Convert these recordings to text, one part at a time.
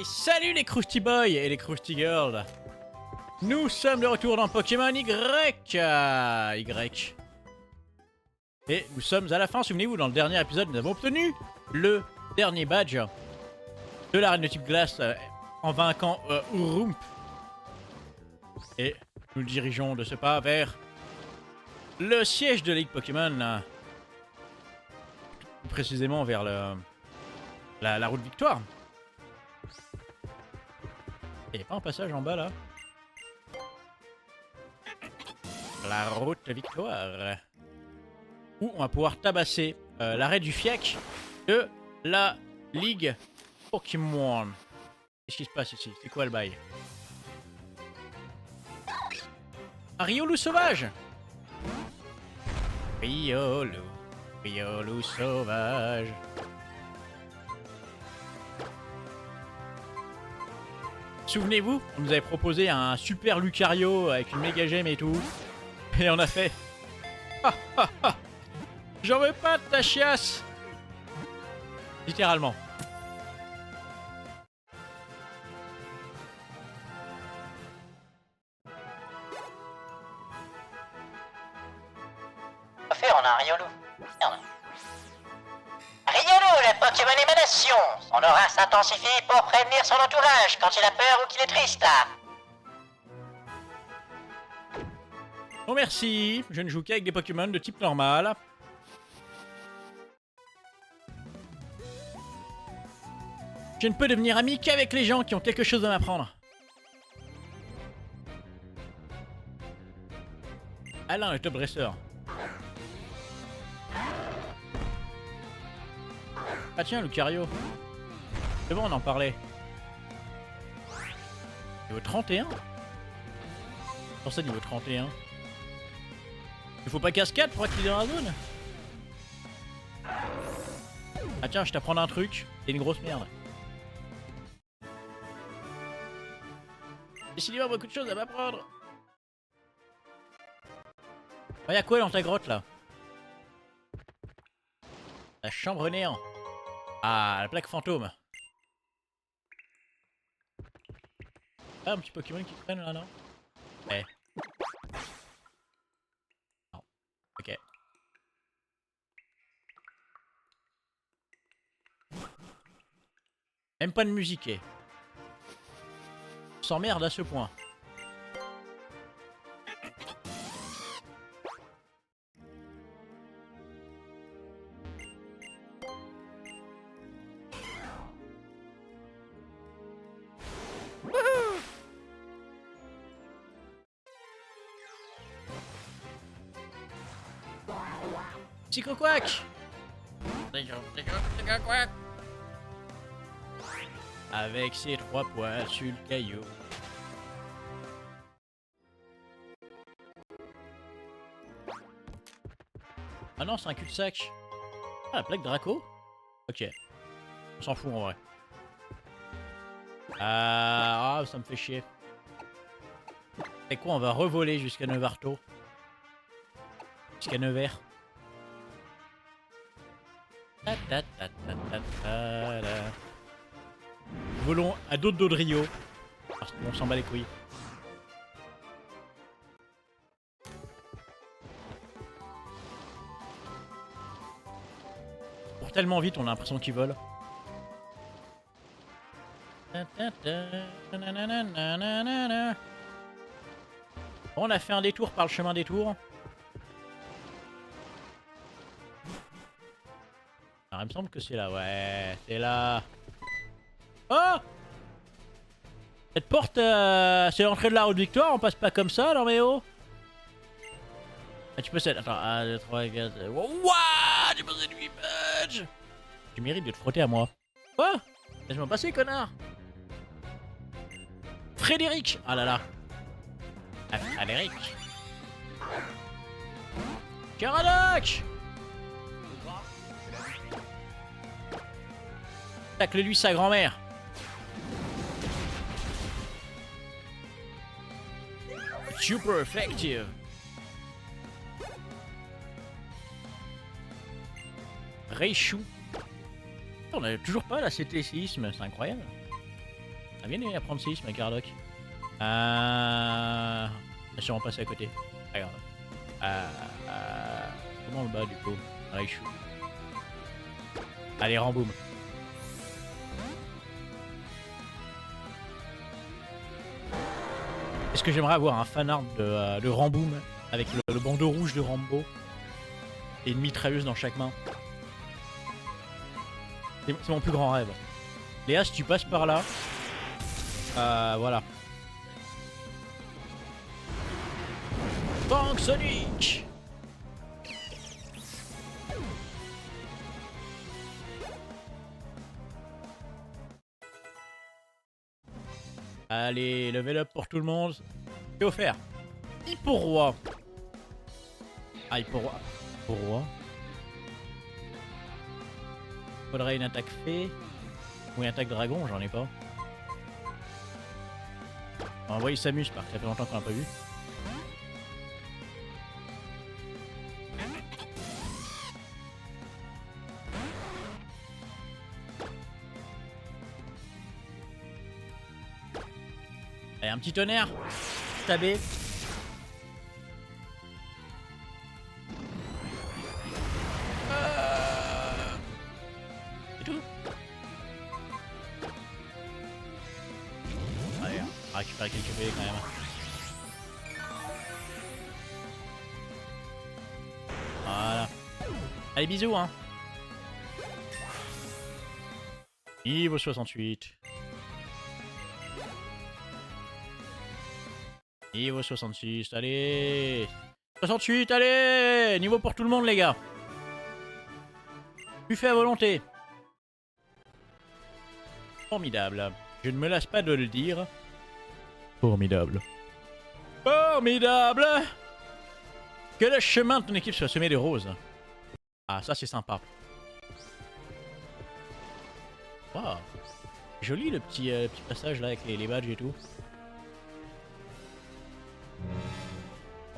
Salut les Krusty Boys et les Krusty Girls. Nous sommes de retour dans Pokémon Y. Et nous sommes à la fin, souvenez-vous, dans le dernier épisode, nous avons obtenu le dernier badge de l'arène de type glace en vainquant Urump. Et nous dirigeons de ce pas vers le siège de Ligue Pokémon. Plus précisément vers la route Victoire. Il n'y a pas un passage en bas là? La route Victoire. Où on va pouvoir tabasser l'arrêt du FIAC de la Ligue Pokémon. Qu'est-ce qui se passe ici? C'est quoi le bail? Un Riolu sauvage! Riolu sauvage. Souvenez-vous, on nous avait proposé un super Lucario avec une méga gemme et tout. Et on a fait... Ah, ah, ah. J'en veux pas de ta chiasse. Littéralement. Fait, on a un Riolu. Merde. Riolu, le Pokémon émanation. Son aura s'intensifie pour prévenir son entourage quand il a peur ou qu'il est triste. Non merci, je ne joue qu'avec des Pokémon de type normal. Je ne peux devenir ami qu'avec les gens qui ont quelque chose à m'apprendre. Alain, le top dresseur. Ah tiens, Lucario. C'est bon, on en parlait. Niveau 31 ? Pour ça, niveau 31. Il faut pas cascade pour activer dans la zone. Ah tiens, je t'apprends un truc. C'est une grosse merde. Décidément, beaucoup de choses à m'apprendre. Oh, y'a quoi dans ta grotte là? La chambre néant. Ah, la plaque fantôme. Ah, un petit Pokémon qui traîne là, non? Ouais. Non. Ok. Même pas de musique. On s'emmerde à ce point. Psycho-Quack! Avec ses 3 poils sur le caillou. Ah non, c'est un cul-de-sac. Ah, la plaque Draco? Ok. On s'en fout en vrai. Ah, ça me fait chier. Et quoi, on va revoler jusqu'à Nevarto? Jusqu'à Nevers. Volons à d'autres Dodrio. Parce qu'on s'en bat les couilles. Pour tellement vite, on a l'impression qu'ils volent. On a fait un détour par le chemin des tours. Alors, il me semble que c'est là, ouais, c'est là. Oh! Cette porte, c'est l'entrée de la route Victoire, on passe pas comme ça, non mais oh! Ah, tu peux cette... Attends, 1, 2, 3, 4... Wouah! J'ai passé 8 badges! Tu mérites de te frotter à moi. Quoi? Laisse-moi passer, connard! Frédéric! Ah là là! Ah, Frédéric! Caradoc! Tacle-lui sa grand-mère. Super effective. Raichu. On a toujours pas la CT6, mais c'est incroyable. Ah, viens apprendre 6, ma Gardoc. Je suis sûrement passé à côté. Regarde. Comment le bas du coup? Raichu. Allez, remboum. Est-ce que j'aimerais avoir un fanart de Ramboum avec le bandeau rouge de Rambo et une mitrailleuse dans chaque main? C'est mon plus grand rêve. Léa, si tu passes par là, voilà. Bank Sonic! Allez, level up pour tout le monde. C'est offert. Hippo-roi. Ah, Hippo-roi. Hippo-roi. Faudrait une attaque fée. Ou une attaque dragon, j'en ai pas. On va voir, il s'amuse parce que ça fait longtemps qu'on l'a pas vu. Allez, un petit tonnerre. Tabé. C'est tout. Allez, on va récupérer quelques PV quand même. Voilà. Allez, bisous, hein. Niveau 68. Niveau 66, allez. 68, allez. Niveau pour tout le monde, les gars. Buffet à volonté. Formidable. Je ne me lasse pas de le dire. Formidable. Formidable. Que le chemin de ton équipe soit semé de roses. Ah, ça c'est sympa. Wow. Joli le petit passage là avec les badges et tout.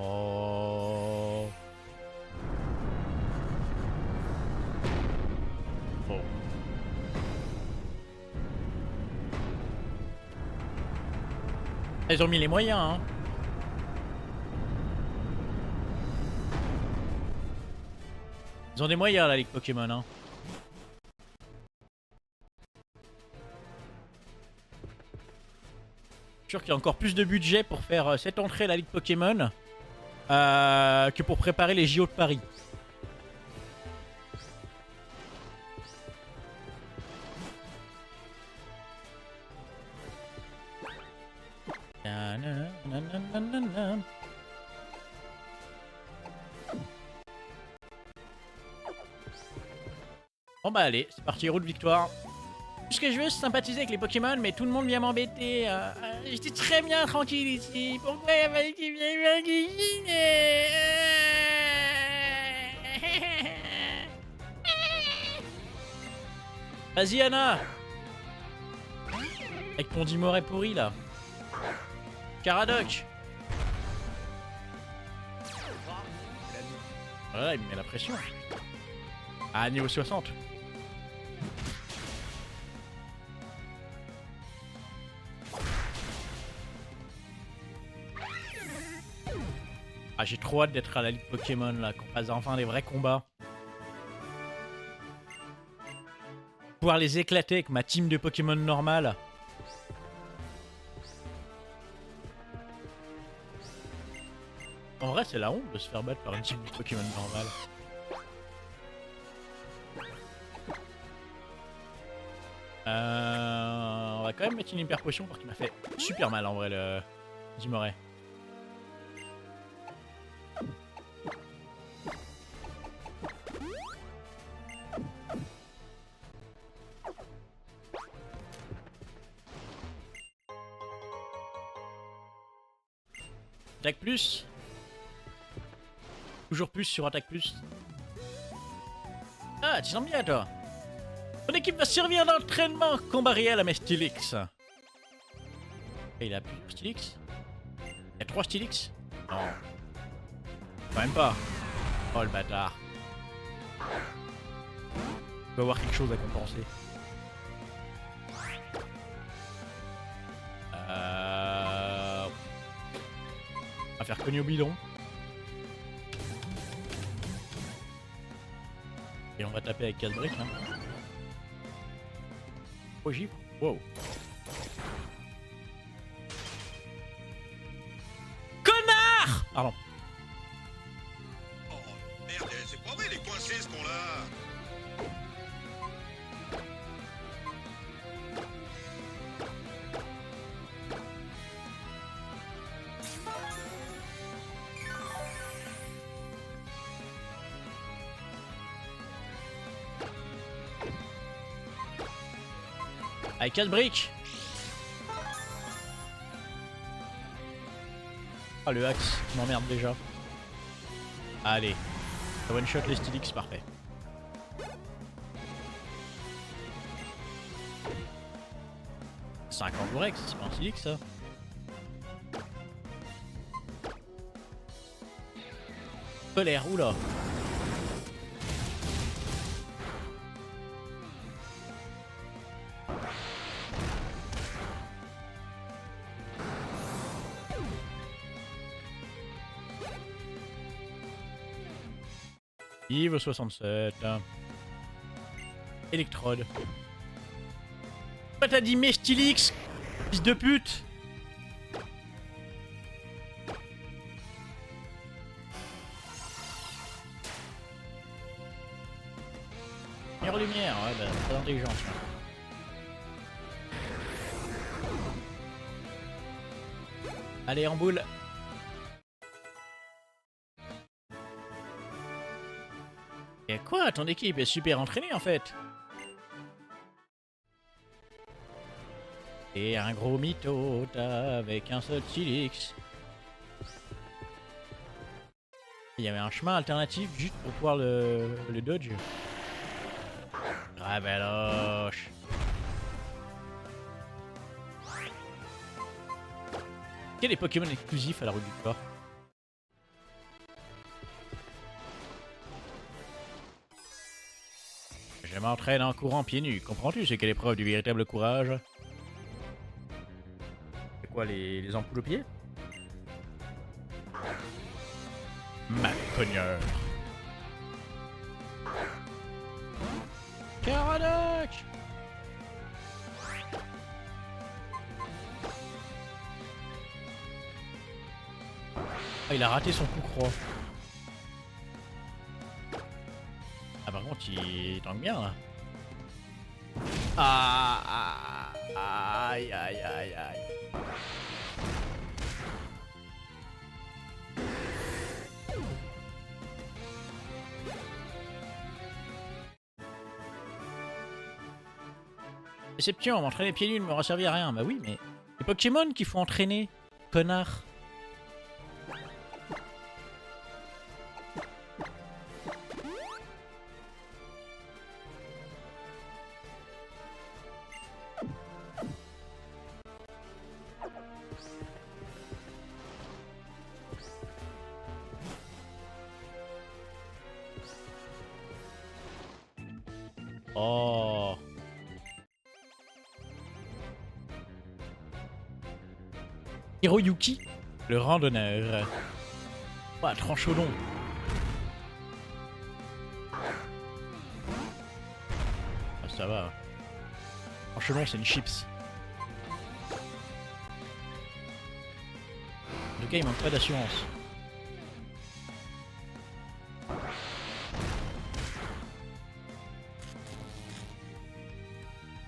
Oh. Oh. Ils ont mis les moyens, hein. Ils ont des moyens la Ligue Pokémon, hein. Je suis sûr qu'il y a encore plus de budget pour faire cette entrée à la Ligue Pokémon que pour préparer les JO de Paris. Bon bah allez, c'est parti, route victoire. Tout ce que je veux c'est sympathiser avec les Pokémon, mais tout le monde vient m'embêter. J'étais très bien tranquille ici. Pourquoi il y a pas qui vient cuisiner? Vas-y Anna. Avec ton Dimoret pourri là. Caradoc. Voilà, il me met la pression. Ah, niveau 60. Ah, j'ai trop hâte d'être à la Ligue Pokémon là, qu'on fasse enfin des vrais combats. Pouvoir les éclater avec ma team de Pokémon normale. En vrai, c'est la honte de se faire battre par une team de Pokémon normale. On va quand même mettre une hyper potion parce qu'il m'a fait super mal en vrai le Dimoret. Attaque plus. Toujours plus sur attaque plus. Ah, tu sens bien toi. Ton équipe va servir d'entraînement combat réel à mes Stylix. Et il a plus de Stylix. Il y a 3 Stylix. Non. Quand même pas. Oh le bâtard. Il doit avoir quelque chose à compenser. va faire cogner au bidon. Et on va taper avec 4 briques. Hein. Oh, gifle. Wow. Connard! Pardon. Oh merde, c'est pas vrai, il est coincé ce con-là. Avec 4 briques. Ah, le axe m'emmerde déjà. Allez. One shot les Stylix, parfait. C'est un Kangourex, c'est pas un Stylix ça. Colère, oula. Yves 67. Électrode. Pourquoi t'as dit Mestilix, fils de pute? Meilleure lumière, ouais bah pas d'intelligence. Hein. Allez en boule. Et quoi? Ton équipe est super entraînée en fait. Et un gros mytho avec un seul Stylix. Il y avait un chemin alternatif juste pour pouvoir le dodge. Rabeloche. Quel est Pokémon exclusif à la route du corps? Je m'entraîne en courant pieds nus. Comprends-tu c'est quelle épreuve du véritable courage? C'est quoi les ampoules aux pieds? Ma cogneur. Caradoc! Ah, il a raté son coup croix. Ah par contre il tangue bien là. Aïe aïe aïe aïe. Déception, m'entraîner pieds nus ne m'aura servi à rien. Bah oui mais les Pokémon qu'il faut entraîner, connard. Oh. Hiroyuki, le randonneur. Ouah, tranchaudon. Ah, ça va. Tranchaudon, c'est une chips. Le gars, il manque pas d'assurance.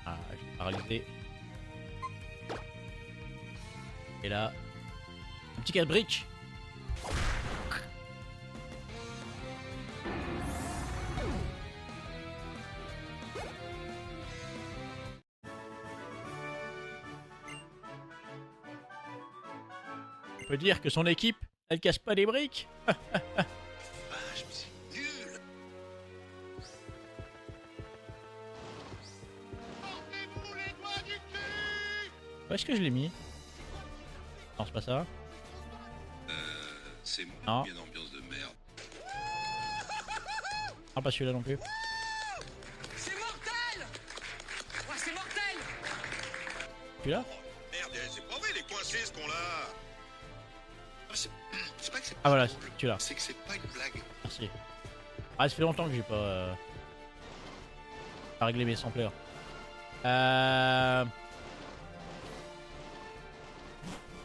Ah, j'ai paralysé. Et là, un petit casse-brique. On peut dire que son équipe, elle casse pas des briques. Ah, je me suis nul. Sortez-vous les doigts du cul. Où est-ce que je l'ai mis? Non, c'est pas ça. C'est moi, Non. bien ambiance de merde. Ah, pas celui-là non plus. C'est mortel! Ouais, c'est mortel! Celui-là? Merde, c'est pas vrai, il est coincé ce con-là. C'est pas que c'est Ah pas voilà, drôle, tu l'as. c'est que c'est pas une blague. Merci. Ah, ça fait longtemps que j'ai pas réglé mes samplers. Ouais,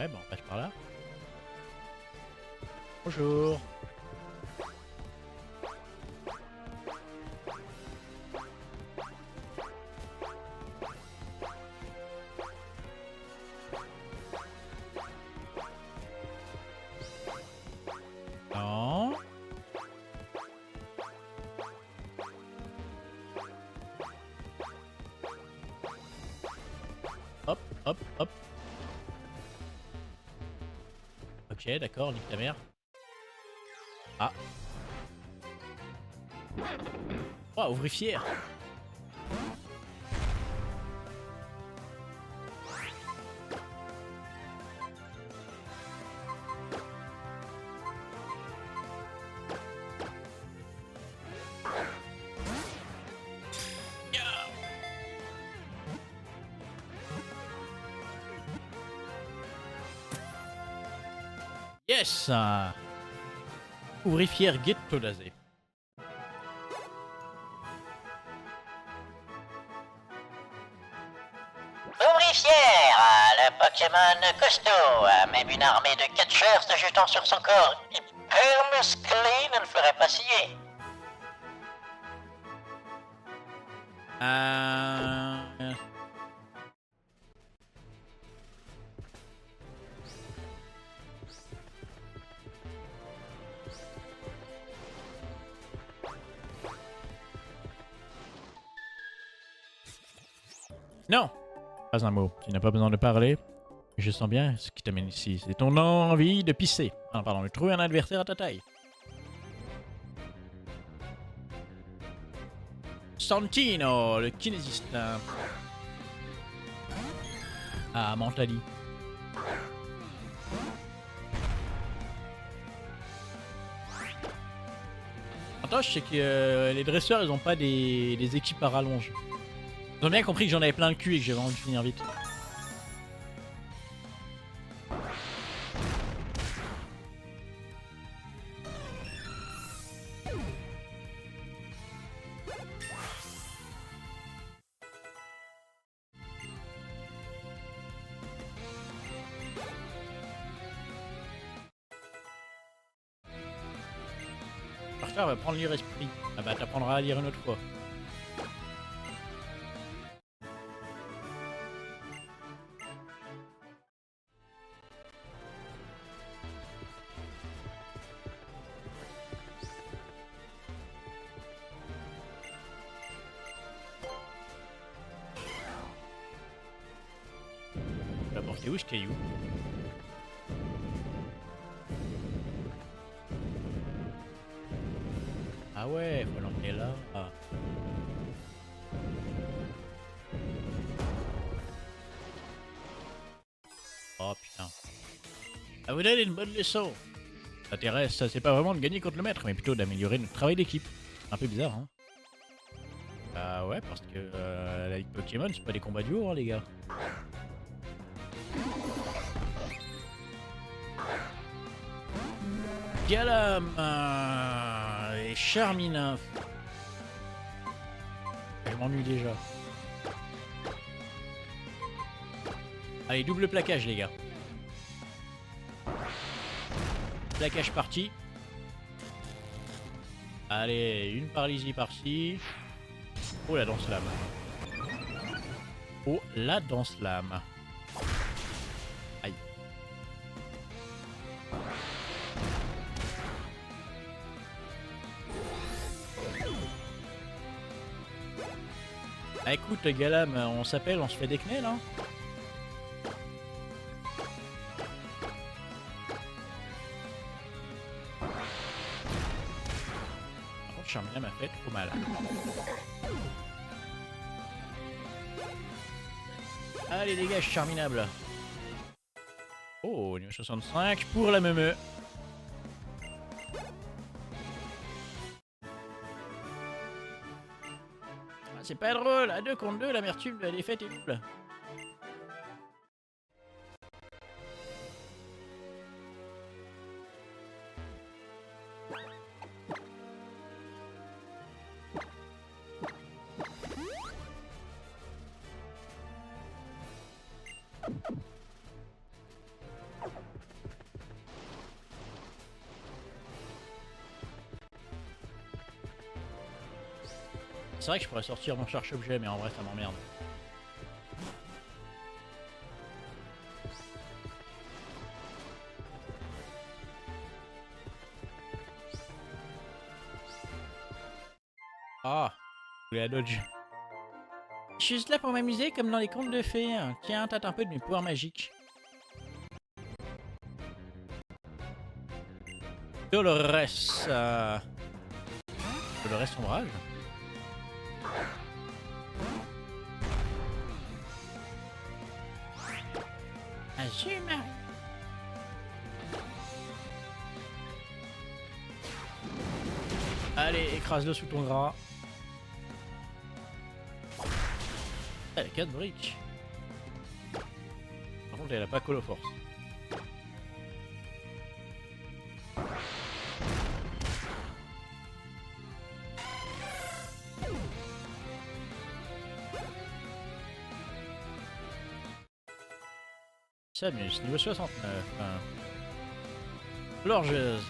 bon, on passe par là. Bonjour. Non. Hop, hop, hop. Ok, d'accord, nique ta mère. Ah. Oh, ouvrier fier. Yes. Ouvrier fier ghetto d'Azé. Ouvrier fier, le Pokémon costaud, même une armée de catcheurs se jetant sur son corps hyper musclé ne le ferait pas scier. Non. Pas un mot. Tu n'as pas besoin de parler. Je sens bien ce qui t'amène ici. C'est ton envie de pisser. Ah, pardon, de trouver un adversaire à ta taille. Santino, le kinésiste. Ah, Mentali. L'avantage, c'est que les dresseurs, ils ont pas des équipes à rallonge. Ils ont bien compris que j'en avais plein le cul et que j'avais envie de finir vite. Partir va prendre lire esprit. Ah bah t'apprendras à lire une autre fois. Tu vas porter où ce caillou? Ah ouais, faut l'emmener là. Ah. Oh putain. À vous donner une bonne leçon. L'intérêt, ça c'est pas vraiment de gagner contre le maître, mais plutôt d'améliorer notre travail d'équipe. Un peu bizarre, hein. Ah ouais, parce que la Ligue Pokémon, c'est pas des combats duo, hein, les gars. Galam et Charmina. Je m'ennuie déjà. Allez, double plaquage, les gars. Plaquage parti. Allez, une paralysie par-ci. Oh, la danse-lame. Oh, la danse-lame. Aïe. Ah, écoute, Galam, on s'appelle, on se fait des knels, hein. Par contre, Charmina m'a fait trop mal. Allez, dégage, Charminable. Oh, niveau 65 pour la meumeu. Ah, c'est pas drôle, à 2 contre 2, l'amertume de la défaite est double. C'est vrai que je pourrais sortir mon cherche-objet, mais en vrai ça m'emmerde. Ah, je voulais la dodge. Je suis juste là pour m'amuser comme dans les contes de fées. Tiens, tâte un peu de mes pouvoirs magiques. Dolores. Dolores ombrage. Assume. Allez, écrase-le sous ton gras. Elle a 4 briques. Par contre, elle a pas Call of Force. S'amuse, niveau 69. Lorgeuse.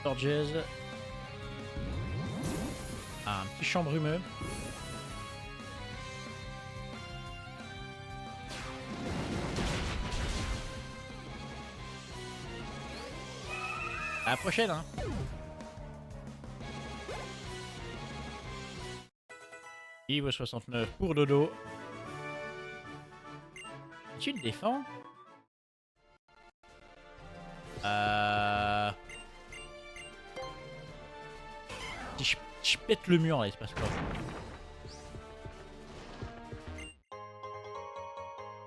Lorgeuse. Ah, un petit champ brumeux. À la prochaine, hein. Niveau 69 pour Dodo. Tu te défends? Si je pète le mur là, il se passe quoi?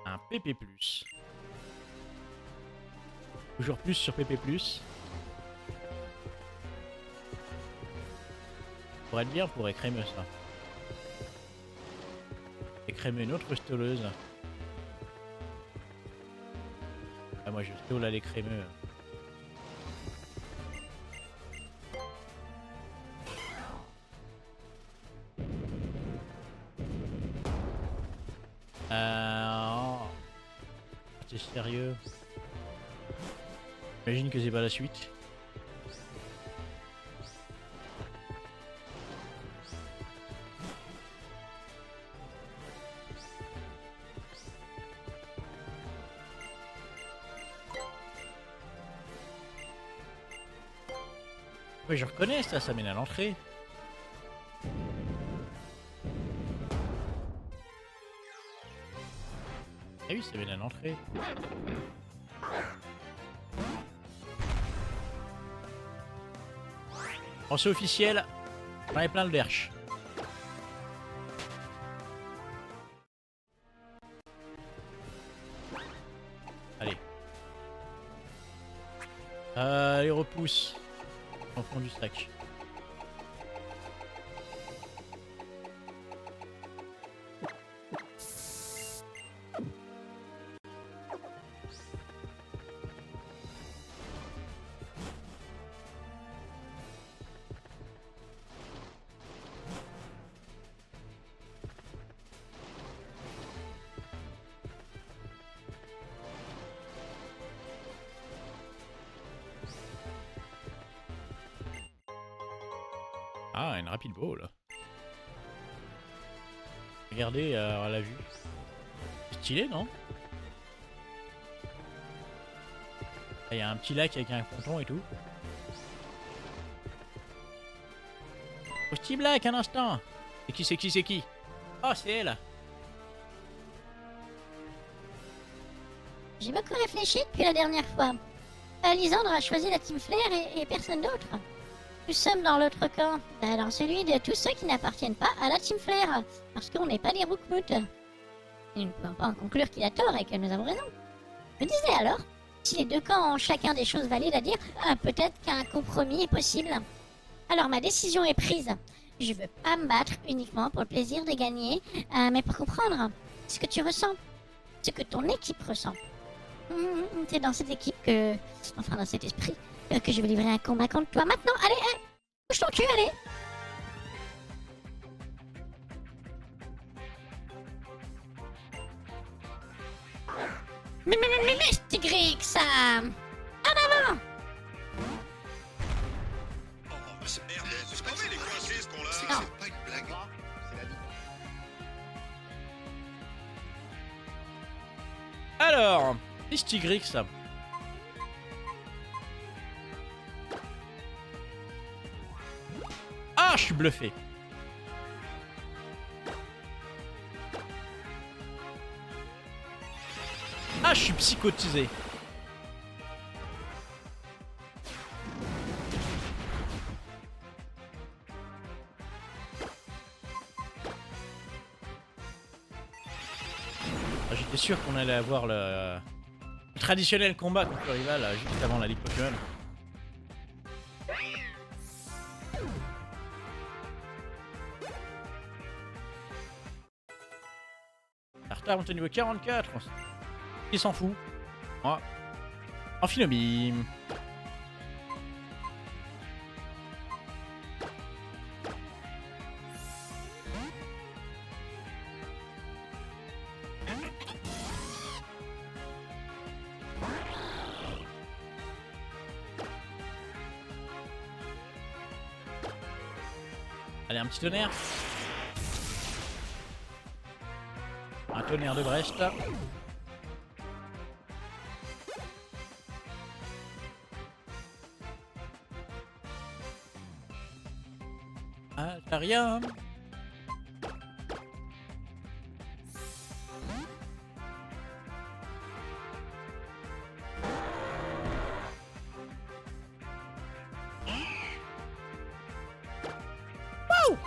Un PP+. Toujours plus sur PP+. Pour être bien, on pourrait crémer ça. Et crémer une autre stoleuse. Ah, moi je stole à les crémeux. Oh. T'es sérieux? J'imagine que c'est pas la suite. Oui, je reconnais ça, ça mène à l'entrée. Ah oui, ça mène à l'entrée. Bon, c'est officiel, j'en ai plein le derche. Allez. Les repousses. Au fond du sac. Ah, une rapide ball. Regardez à la vue. Stylé, non? Il y a un petit lac avec un ponton et tout. Hostie Black, un instant. C'est qui, c'est qui, c'est qui? Oh, c'est elle. J'ai beaucoup réfléchi depuis la dernière fois. Lisandre a choisi la Team Flair et personne d'autre. Nous sommes dans l'autre camp, dans celui de tous ceux qui n'appartiennent pas à la Team Flair, parce qu'on n'est pas des Rookmoot. Nous ne pouvons pas en conclure qu'il a tort et que nous avons raison. Je me disais alors, si les deux camps ont chacun des choses valides à dire, peut-être qu'un compromis est possible. Alors ma décision est prise. Je veux pas me battre uniquement pour le plaisir de gagner, mais pour comprendre ce que tu ressens, ce que ton équipe ressent. C'est dans cette équipe que, enfin dans cet esprit, que je vais livrer un combat contre toi maintenant. Allez, bouge ton cul, allez. Mais Tigrix, ça... En avant. Oh, c'est merde, c'est pas vrai, les coincés, ce qu'on-là. Non. C'est pas une blague. Alors, Tigrix. Ah, je suis bluffé. Ah, je suis psychotisé. Ah, j'étais sûr qu'on allait avoir le traditionnel combat contre le rival juste avant la Ligue Pokémon. Retard monte au niveau 44. Il s'en fout. Moi. Amphinobim. Allez, un petit tonnerre. Un tonnerre de Brest. Altarium. Wouh!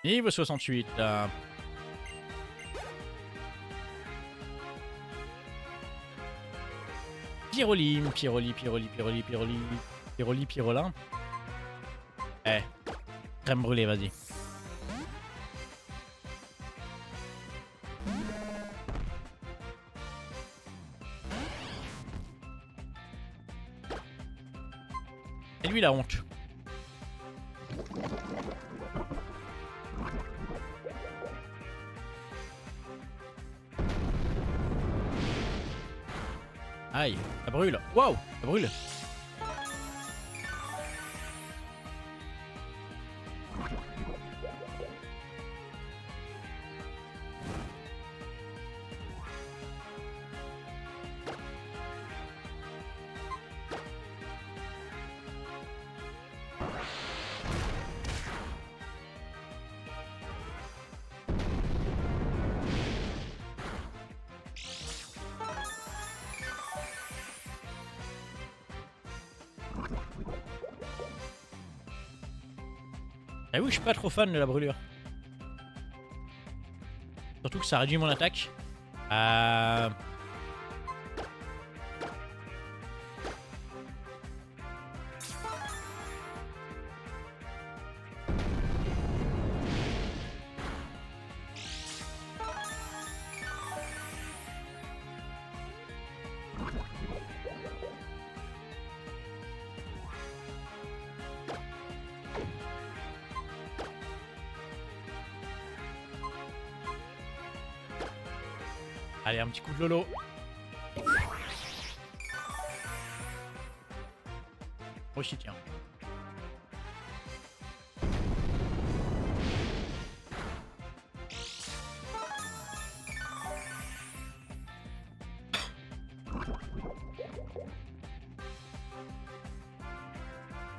Niveau 68. Pyrolim, Pyrolin. Crème brûlée, vas-y. Et lui, la honte. Aïe, ça brûle. Waouh, ça brûle. Ah oui, je suis pas trop fan de la brûlure. Surtout que ça réduit mon attaque. Allez, un petit coup de lolo. Aussi, tiens.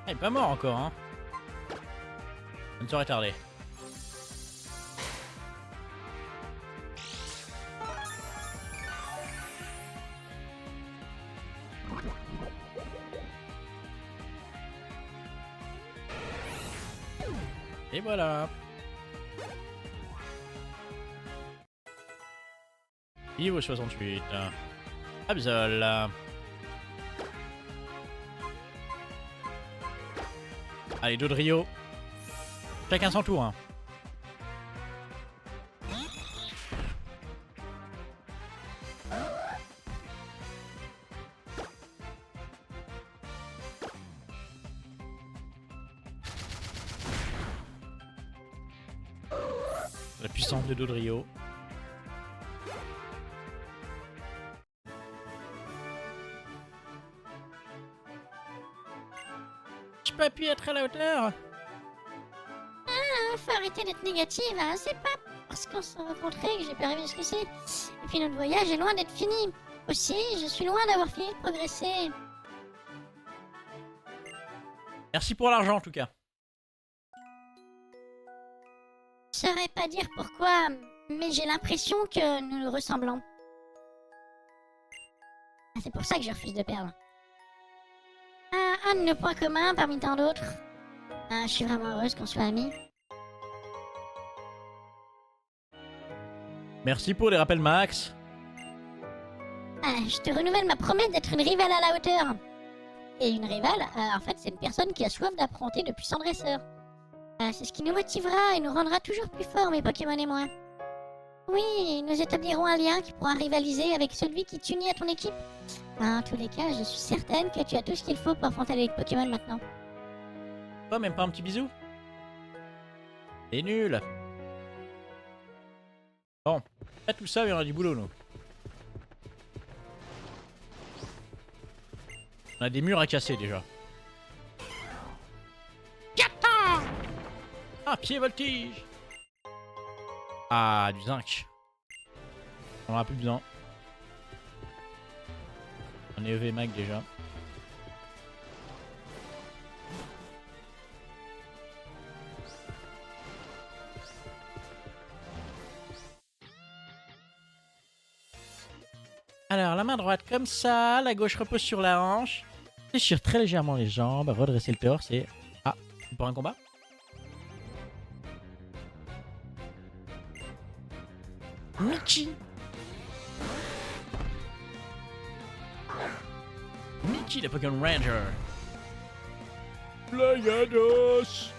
Il est pas mort encore, hein. Ça ne serait tardé. Et voilà. Niveau 68. Absol. Allez, Dodrio. Chacun son tour. Hein. La puissance de Dodrio. Je peux appuyer à être à la hauteur. Faut arrêter d'être négative, hein. C'est pas parce qu'on s'est rencontrés que j'ai pu arriver jusqu'ici. Et puis notre voyage est loin d'être fini. Aussi, je suis loin d'avoir fini de progresser. Merci pour l'argent en tout cas. Je saurais pas dire pourquoi, mais j'ai l'impression que nous nous ressemblons. Ah, c'est pour ça que je refuse de perdre. Un de nos points communs parmi tant d'autres. Je suis vraiment heureuse qu'on soit amis. Merci pour les rappels Max. Je te renouvelle ma promesse d'être une rivale à la hauteur. Et une rivale, en fait, c'est une personne qui a soif d'affronter de puissants dresseurs. C'est ce qui nous motivera et nous rendra toujours plus forts, mes Pokémon et moi. Oui, nous établirons un lien qui pourra rivaliser avec celui qui t'unit à ton équipe. En tous les cas, je suis certaine que tu as tout ce qu'il faut pour affronter les Pokémon maintenant. Toi, même pas un petit bisou? C'est nul. Bon, après tout ça, il y en a du boulot, nous. On a des murs à casser déjà. Ah, pied voltige. Ah, du zinc. On en a plus besoin. On est EV Mag déjà. Alors, la main droite comme ça, la gauche repose sur la hanche. Déchire très légèrement les jambes, redresser le torse et... Ah, c'est pour un combat? Michi! Michi, le Pokémon Ranger! Playados!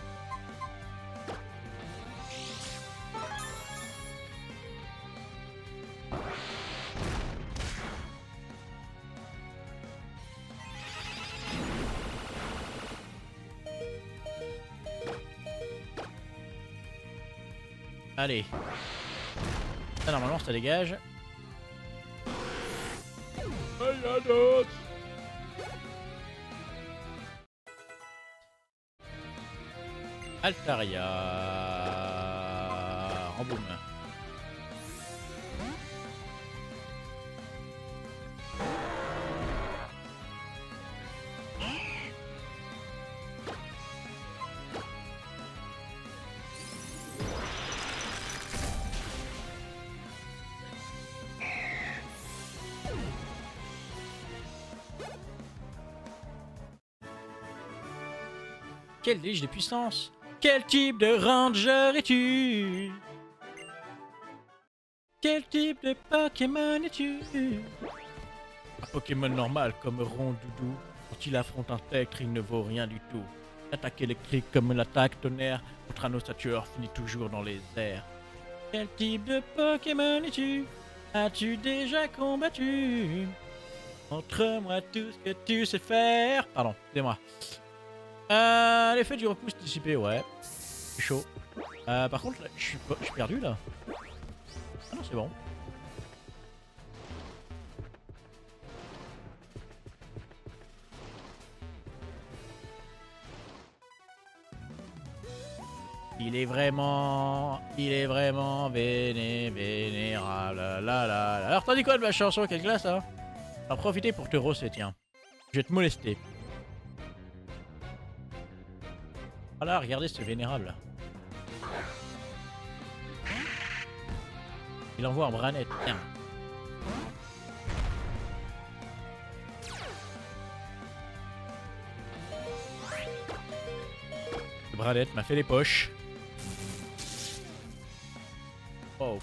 Allez. Ça, normalement, ça dégage. Playados! Altaria. Remboum. Quel délige de puissance! Quel type de ranger es-tu? Quel type de Pokémon es-tu? Un Pokémon normal comme Rondoudou. Quand il affronte un spectre, il ne vaut rien du tout. L'attaque électrique comme l'attaque tonnerre contre un ossature finit toujours dans les airs. Quel type de Pokémon es-tu? As-tu déjà combattu? Montre-moi tout ce que tu sais faire. Pardon, excusez-moi. L'effet du repousse dissipé, ouais. C'est chaud. Par contre, là, je suis perdu là. Ah non, c'est bon. Il est vraiment vénérable. Là. Alors t'as dit quoi de ma chanson? Quelle classe, hein? En profiter pour te rosser, tiens. Je vais te molester. Voilà, regardez ce vénérable. Il envoie en branette, tiens. Le branette m'a fait les poches. Oh.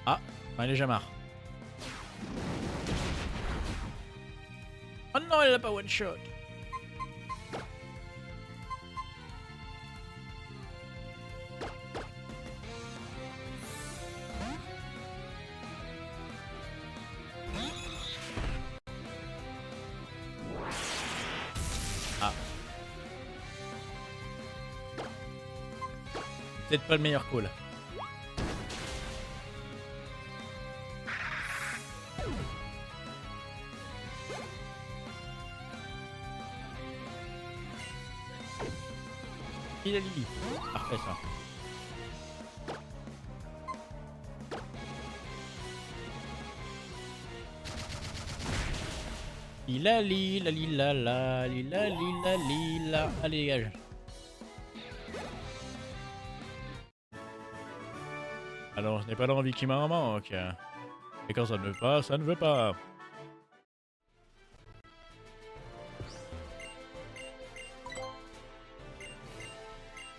Ah, il est déjà marre. Oh non, il a pas one shot. Peut-être pas le meilleur call. Il a Lily. Parfait ça. Lila lila lila la lila lila lila. Allez dégage. Alors ce n'est pas l'envie qui m'en manque. Et quand ça ne veut pas, ça ne veut pas.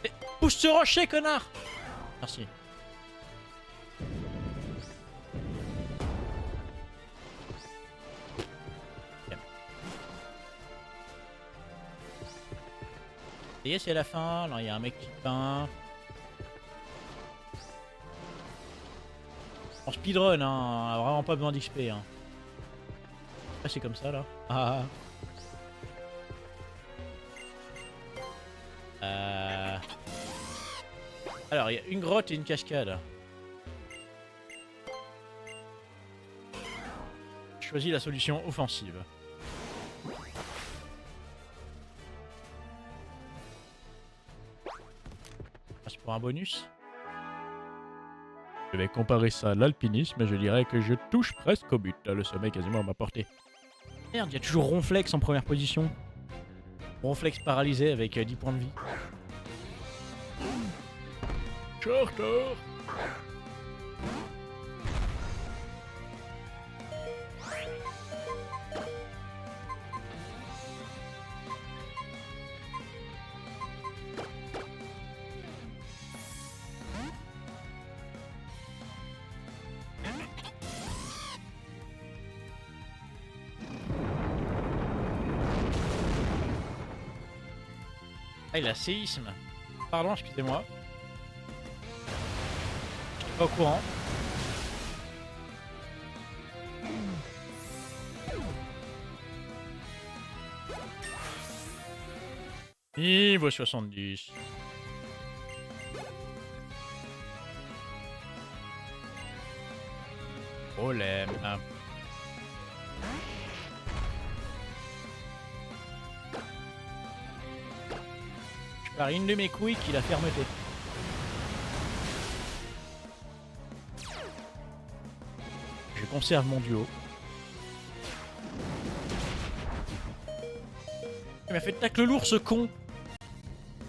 Et pousse ce rocher, connard! Merci. Ça y est, c'est la fin. Là, il y a un mec qui peint. En speedrun, hein, on a vraiment pas besoin d'XP. Hein. Ah, c'est comme ça là. Ah. Alors, il y a une grotte et une cascade. Je choisis la solution offensive. C'est pour un bonus. Je vais comparer ça à l'alpinisme et je dirais que je touche presque au but. Le sommet est quasiment à ma portée. Merde, il y a toujours Ronflex en première position. Ronflex paralysé avec 10 points de vie. Charter. Ah, il a séisme. Pardon, excusez-moi. Je suis pas au courant. Niveau 70. Problème. Par une de mes couilles qui la fermeté. Je conserve mon duo. Il m'a fait tacle lourd ce con.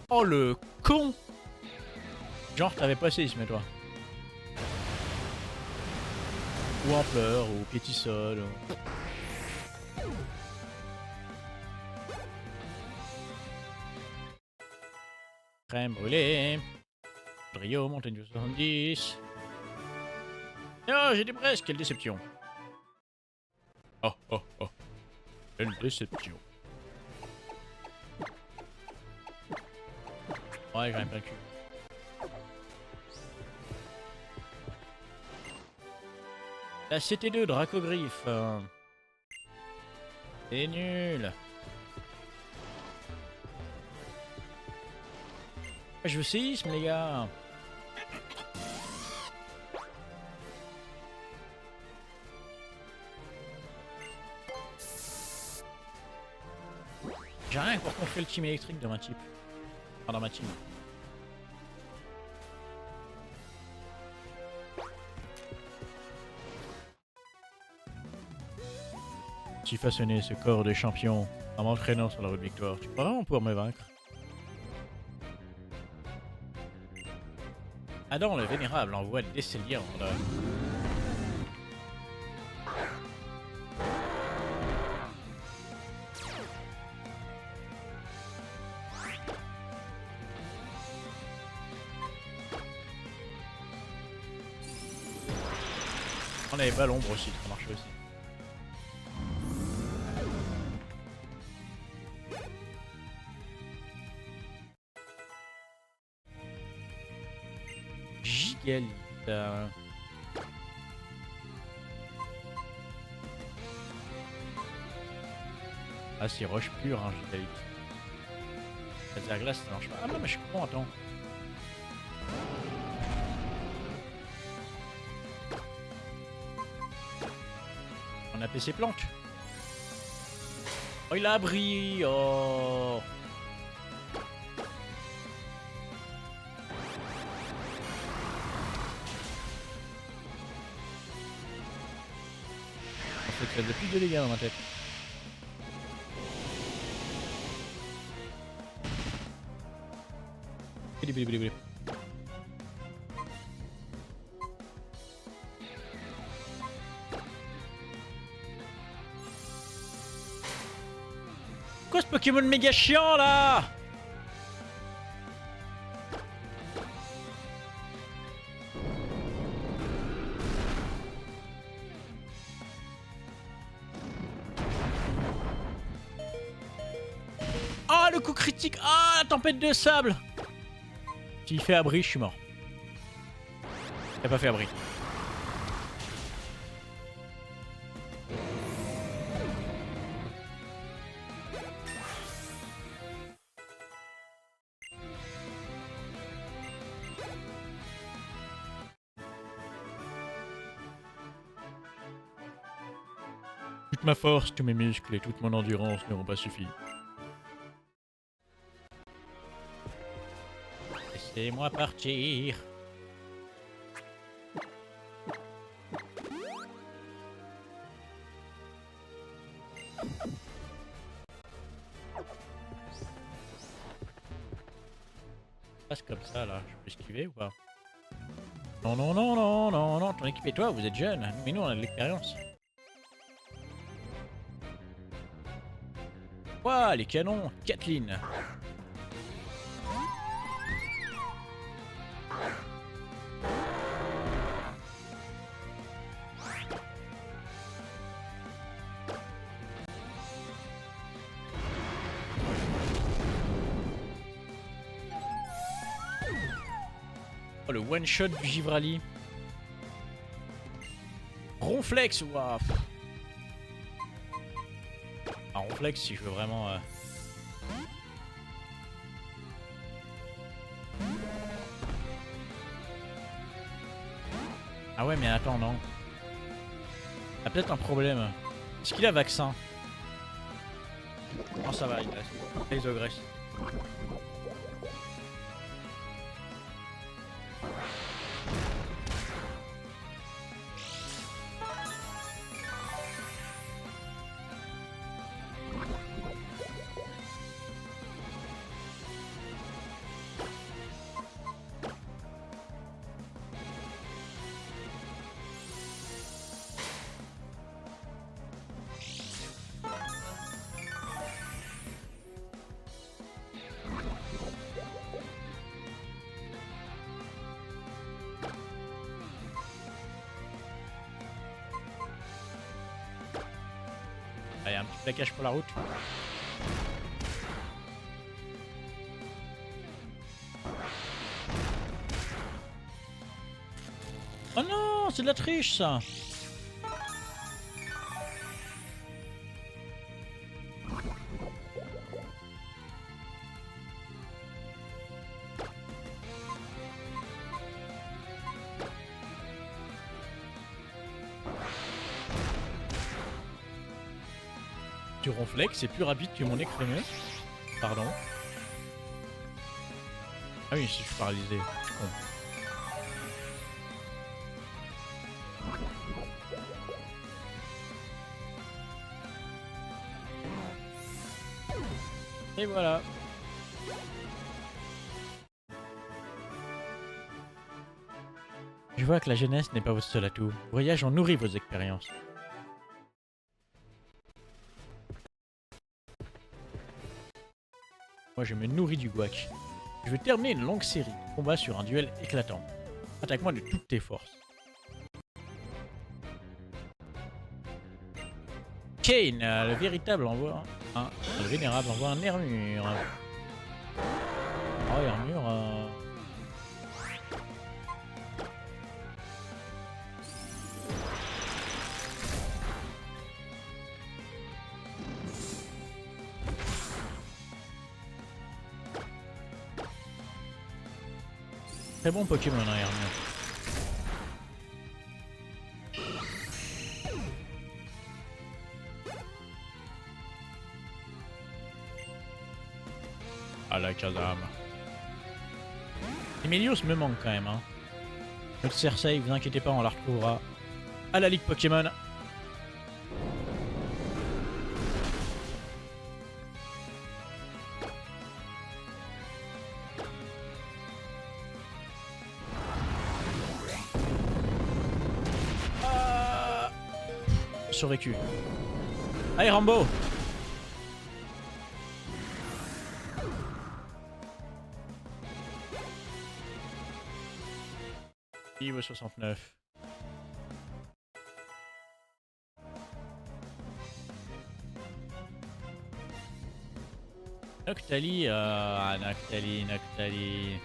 Oh le con. Genre t'avais pas séisme toi. Ou ampleur, ou pétissol. Ou... Crème brûlée. Rio, montagne 70. Oh, j'ai des braises, quelle déception. Oh, oh, oh. Quelle déception. Ouais, j'ai rien plein le cul. La CT2 Dracogriffe. C'est nul. Je veux séisme, les gars. J'ai rien pour qu'on fait le team électrique dans ma team. Enfin, dans ma team. J'ai façonné ce corps de champion en m'entraînant sur la route de victoire. Tu crois vraiment pouvoir me vaincre? Adam le Vénérable envoie des Céliandes. On avait pas l'ombre aussi, ça marche aussi. Gigalite. Ah, c'est roche pure, hein, Gigalite. Laser glace, ça marche pas. Ah non, mais je suis con, attends. a PC planque. Oh, il a abri. Oh. En fait, ça fait plus de dégâts dans ma tête. Bili, bili, bili, bili. Quoi ce Pokémon méga chiant là? Ah le coup critique. Ah la tempête de sable. S'il fait abri, je suis mort. Il a pas fait abri. Toute ma force, tous mes muscles et toute mon endurance n'auront pas suffi. Laissez-moi partir. Passe comme ça là, je peux esquiver ou pas? Non, non, non, non, non, non, ton équipe et toi, vous êtes jeunes, mais nous on a de l'expérience. Ouah, les canons, Kathleen. Oh, le one shot du Givrali. Ronflex, waouh. Ah, Ronflex si je veux vraiment... Ah ouais mais attends non. Il a peut-être un problème. Est-ce qu'il a vaccin? Non ça va, il reste. Les ogresses. Allez, un petit plaquage pour la route. Oh non, c'est de la triche ça. Tu ronflex, c'est plus rapide que mon écrémé. Pardon. Ah oui, je suis paralysé. Je suis con. Et voilà. Je vois que la jeunesse n'est pas votre seul atout. Voyage en nourrit vos expériences. Moi je me nourris du guac. Je veux terminer une longue série de combats sur un duel éclatant. Attaque-moi de toutes tes forces. Kane, le véritable envoie le vénérable envoie un Hermure. Oh Hermure. Très bon Pokémon hein, Hermure. Kazam. Emilios me manque quand même. Hein. Notre Cersei, vous inquiétez pas, on la retrouvera à la Ligue Pokémon. Survécu. Allez Rambo! Niveau 69. Noctali, Noctali.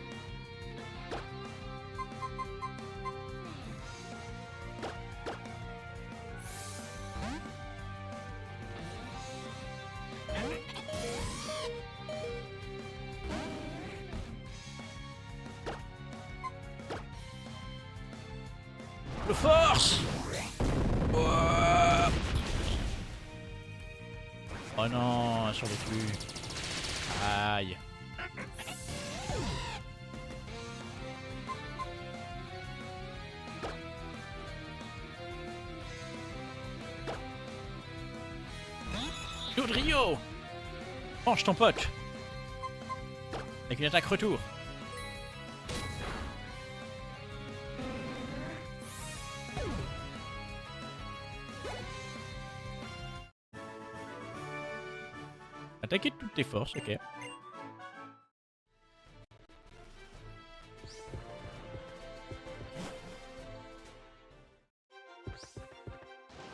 De force! Ouah. Oh non, survécu. Aïe. Dodrio! Mange ton pote! Avec une attaque retour. Attaquer de toutes tes forces, ok.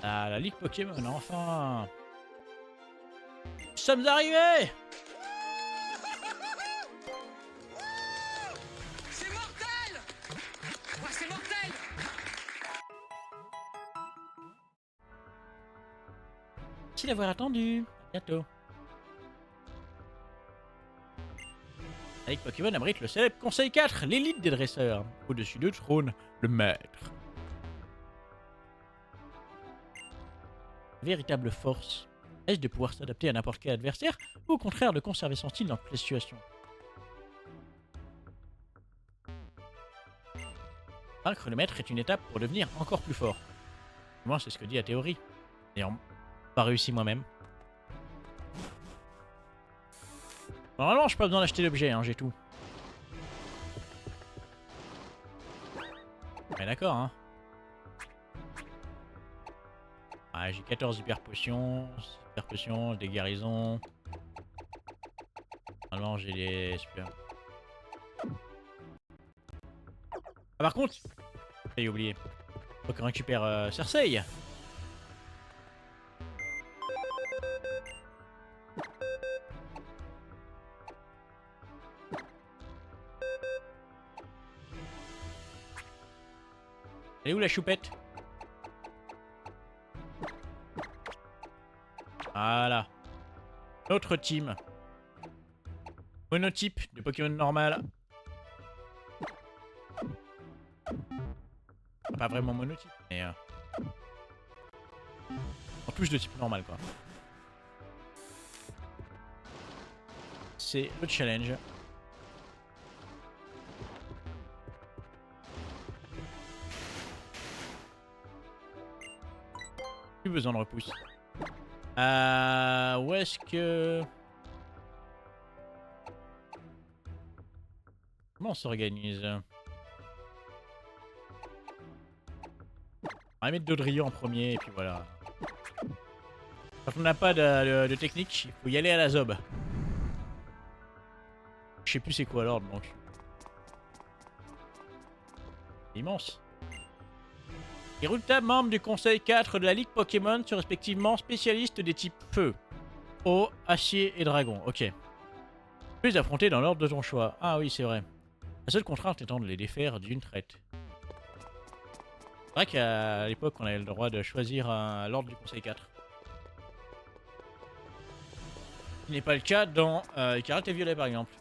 Ah, la Ligue Pokémon, enfin! Nous sommes arrivés! C'est mortel! Ouais, c'est mortel! Merci d'avoir attendu. À bientôt. La Ligue Pokémon abrite le célèbre Conseil 4, l'élite des dresseurs. Au-dessus d'eux trône le maître. Véritable force. Est-ce de pouvoir s'adapter à n'importe quel adversaire ou au contraire de conserver son style dans toutes les situations? Vaincre le maître est une étape pour devenir encore plus fort. Du moins c'est ce que dit la théorie. N'ayant pas réussi moi-même. Normalement j'ai pas besoin d'acheter d'objets, hein, j'ai tout. Ouais d'accord hein. Ah, j'ai 14 hyper potions, des guérisons. Normalement j'ai des super. Ah par contre, j'ai oublié. Faut qu'on récupère Cersei. Elle est où la choupette? Voilà. Notre team. Monotype de Pokémon normal. Pas vraiment monotype, mais... en touche de type normal, quoi. C'est le challenge. Plus besoin de repousse. Où est-ce que... Comment on s'organise? On va mettre Dodrio en premier et puis voilà. Quand on n'a pas de technique, il faut y aller à la zob. Je sais plus c'est quoi l'ordre donc. C'est immense. Les redoutables membres du Conseil 4 de la Ligue Pokémon sont respectivement spécialistes des types Feu, Eau, Acier et Dragon. Ok. Tu peux les affronter dans l'ordre de ton choix. Ah oui, c'est vrai. La seule contrainte étant de les défaire d'une traite. C'est vrai qu'à l'époque, on avait le droit de choisir l'ordre du Conseil 4. Ce n'est pas le cas dans Écarlate et Violet par exemple.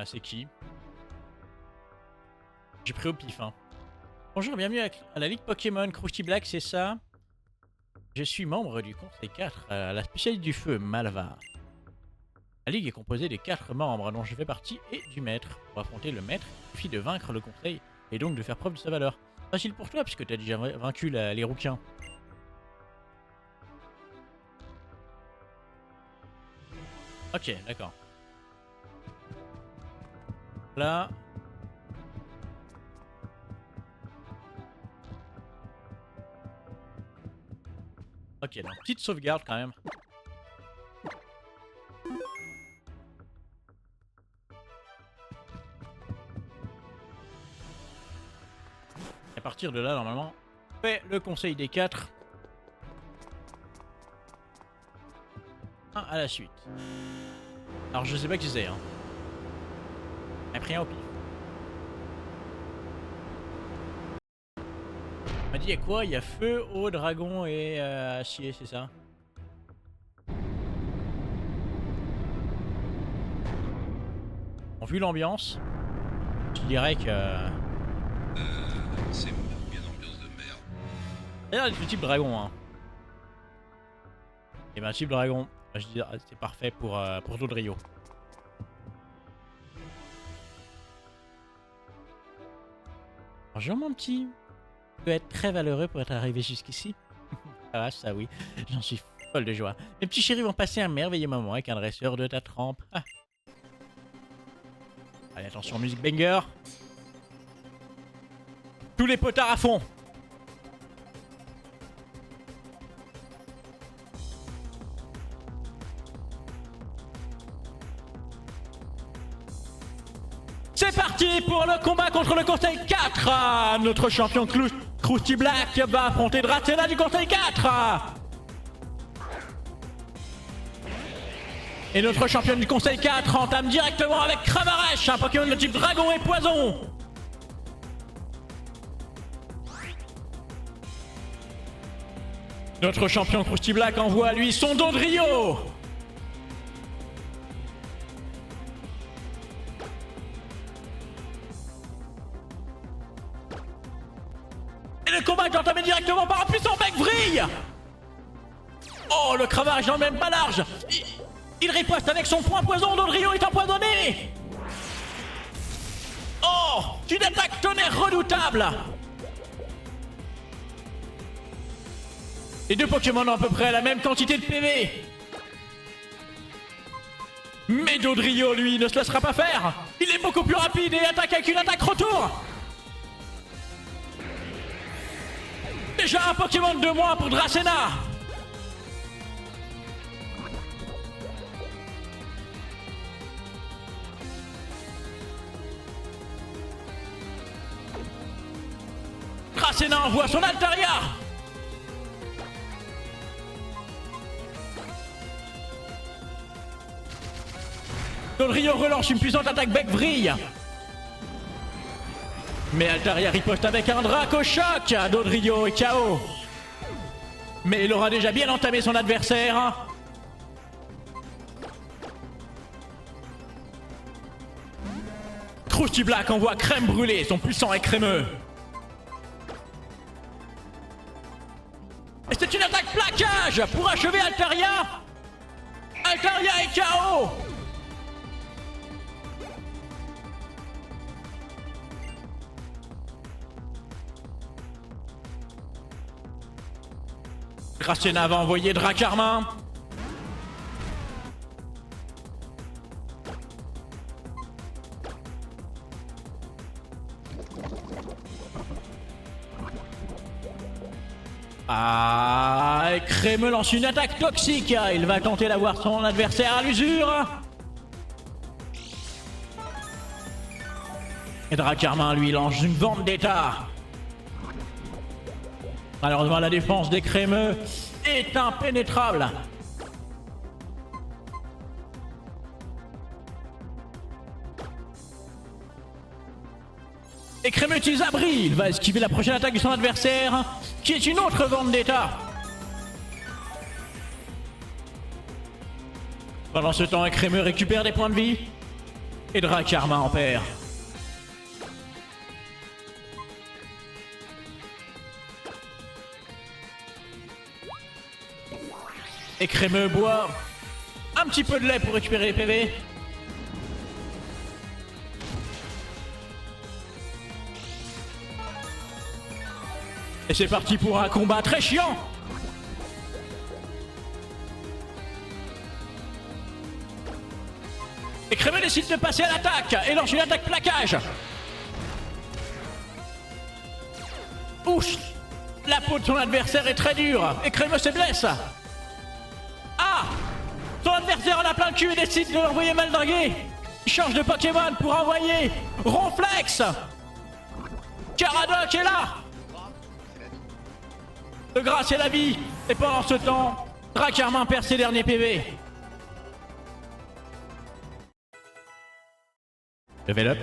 C'est qui? J'ai pris au pif, hein. Bonjour, bienvenue à la Ligue Pokémon Krusty Black, c'est ça? Je suis membre du Conseil 4 à la spécialité du feu, Malva. La Ligue est composée des 4 membres dont je fais partie et du maître. Pour affronter le maître, il suffit de vaincre le Conseil et donc de faire preuve de sa valeur. Facile pour toi puisque tu as déjà vaincu les rouquins. Ok, d'accord. Là... Ok, donc petite sauvegarde quand même. À partir de là, normalement, on fait le conseil des 4. Un à la suite. Alors je sais pas qui c'est, hein. J'ai pris un au pif. On m'a dit il y a quoi? Il y a feu, eau, dragon et acier, c'est ça? Bon, vu l'ambiance, je dirais que... C'est bien ambiance de merde. D'ailleurs, du type dragon, hein. Et ben type dragon, je dis c'est parfait pour Dodrio. Bonjour mon petit. Tu peux être très valeureux pour être arrivé jusqu'ici. Ah ça oui, j'en suis folle de joie. Mes petits chéris vont passer un merveilleux moment avec un dresseur de ta trempe. Ah. Allez attention, musique banger. Tous les potards à fond. C'est parti pour le combat contre le Conseil 4. Notre champion Krusty Black va affronter Dracaena du Conseil 4. Et notre championne du Conseil 4 entame directement avec Cravaresh, un Pokémon de type dragon et poison. Notre champion Krusty Black envoie à lui son Dodrio. Et le combat est entamé directement par un puissant bec vrille. Oh, le Cravaresh n'en même pas large. Il riposte avec son point poison, Dodrio est empoisonné. Oh, une attaque tonnerre redoutable. Les deux Pokémon ont à peu près la même quantité de PV. Mais Dodrio, lui, ne se laissera pas faire. Il est beaucoup plus rapide et attaque avec une attaque retour. Déjà un Pokémon de moins pour Dracaena. Dracaena envoie son Altaria. Dodrio relance une puissante attaque bec vrille. Mais Altaria riposte avec un Draco Choc. Dodrio est KO. Mais il aura déjà bien entamé son adversaire. Krusty Black envoie crème brûlée, son puissant et crémeux. Et c'est une attaque plaquage pour achever Altaria. Altaria est KO. Dracaena va envoyer Dracarmin. Ah, Crémeux lance une attaque toxique. Il va tenter d'avoir son adversaire à l'usure. Et Dracarmin lui lance une vendetta. Malheureusement, la défense des Crémeux est impénétrable. Et Crémeux utilise Abri. Il va esquiver la prochaine attaque de son adversaire, qui est une autre vendetta. Pendant ce temps, Crémeux récupère des points de vie. Et Dracarmin en perd. Et Crémeux boit un petit peu de lait pour récupérer les PV. Et c'est parti pour un combat très chiant. Et Crémeux décide de passer à l'attaque et lance une attaque plaquage. Ouch! La peau de son adversaire est très dure et Crémeux se blesse. Ah! Son adversaire en a plein le cul et décide de l'envoyer maldinguer. Il change de Pokémon pour envoyer Ronflex. Caradoc est là. Le gras c'est la vie. Et pendant ce temps, Dracarmin perd ses derniers PV. Level up.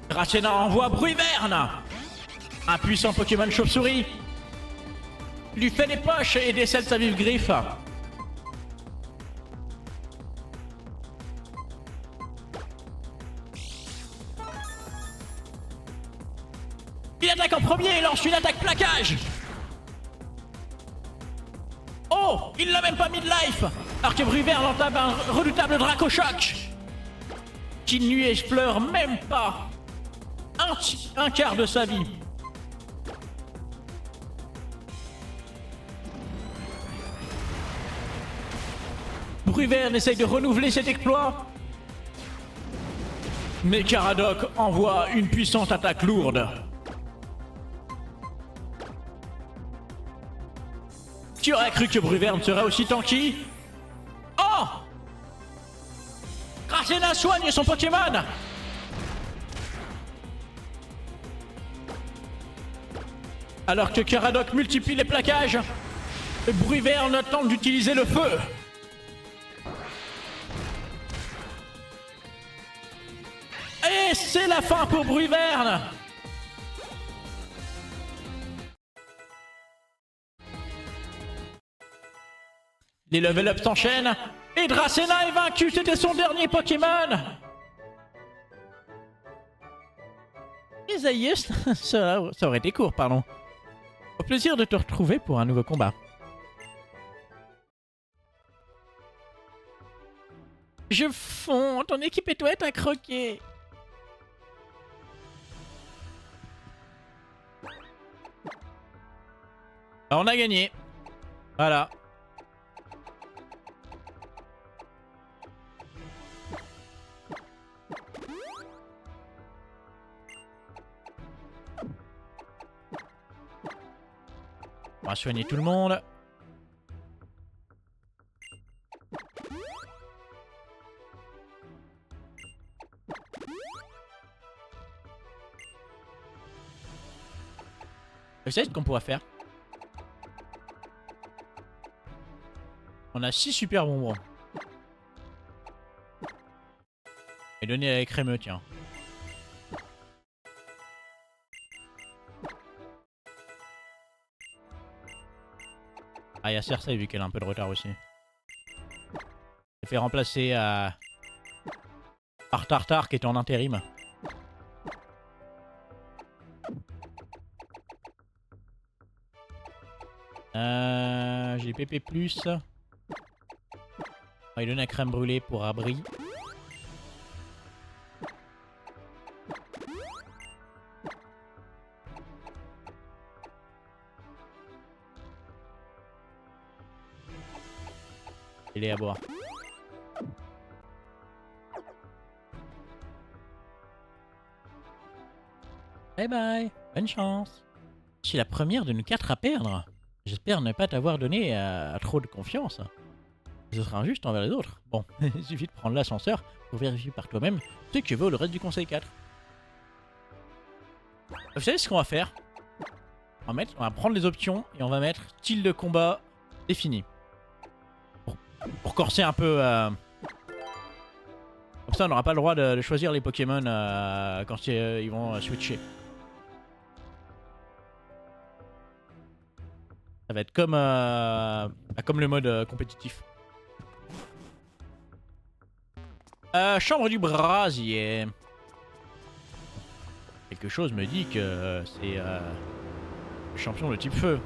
Dracena envoie Bruyverne. Un puissant Pokémon chauve-souris. Lui fait les poches et décèle sa vive griffe. Il attaque en premier et lance une attaque plaquage. Oh, il l'a même pas mis de life. Alors que Bruyverne entame un redoutable Dracochoc qui ne lui explore même pas un quart de sa vie. Bruyverne essaye de renouveler cet exploit. Mais Caradoc envoie une puissante attaque lourde. Qui aurait cru que Bruyverne serait aussi tanky? Oh! Dracena soigne son Pokémon! Alors que Caradoc multiplie les plaquages, Bruyverne tente d'utiliser le feu. Et c'est la fin pour Bruyverne! Les level up s'enchaînent et Dracena est vaincu, c'était son dernier Pokémon. Isaïus, ça aurait été court, pardon. Au plaisir de te retrouver pour un nouveau combat. Je fonds, ton équipe et toi êtes à croquer. On a gagné. Voilà. On va soigner tout le monde. Vous savez ce qu'on pourra faire? On a 6 super bonbons. Et donner à Crémeux, tiens. Ah, il y a Cersei vu qu'elle a un peu de retard aussi. Elle fait remplacer par Tartar qui est en intérim. J'ai PP+. On va lui donner la crème brûlée pour abri. Il est à boire. Bye bye, bonne chance. Je suis la première de nous 4 à perdre. J'espère ne pas t'avoir donné trop de confiance. Ce sera injuste envers les autres. Bon, il suffit de prendre l'ascenseur pour vérifier par toi-même ce que vaut le reste du conseil 4. Vous savez ce qu'on va faire? On va prendre les options et on va mettre style de combat défini. Pour corser un peu... Comme ça on n'aura pas le droit de choisir les Pokémon quand ils vont switcher. Ça va être comme le mode compétitif. Chambre du brasier. Quelque chose me dit que c'est le champion de type feu.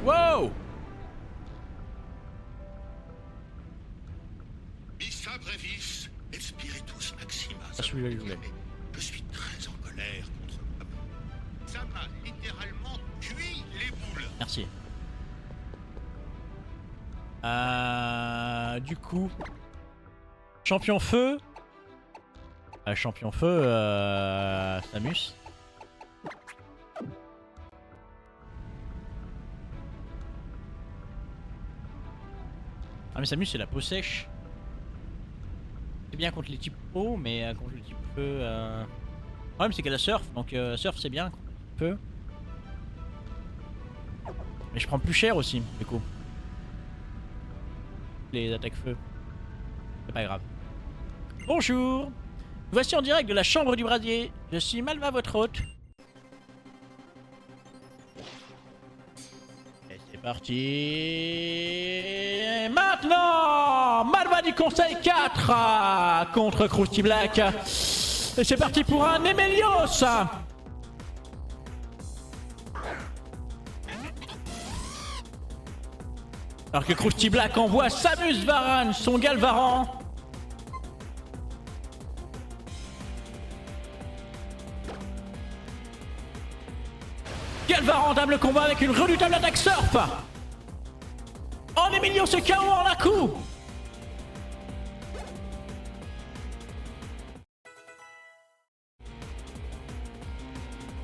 Wow! Missa brevis, et spiritus maxima. Ah, celui-là, il voulait. Je suis très en colère contre vous. Ça m'a littéralement cuit les boules. Merci. Du coup... Champion feu. Champion feu, Samus. Ah mais Samus c'est la peau sèche. C'est bien contre les types eau, mais contre le type feu... Le problème c'est qu'elle a surf, donc surf c'est bien contre le type feu. Mais je prends plus cher aussi, du coup. Les attaques feu. C'est pas grave. Bonjour. Voici en direct de la chambre du brasier. Je suis Malva, votre hôte. Et c'est parti. Et maintenant, Malva du Conseil 4 contre Krusty Black. Et c'est parti pour un Emelios. Alors que Krusty Black envoie Samus Varan, son Galvaran. Galvaran entame le combat avec une redoutable attaque surf. Oh, Emilio se KO en un coup.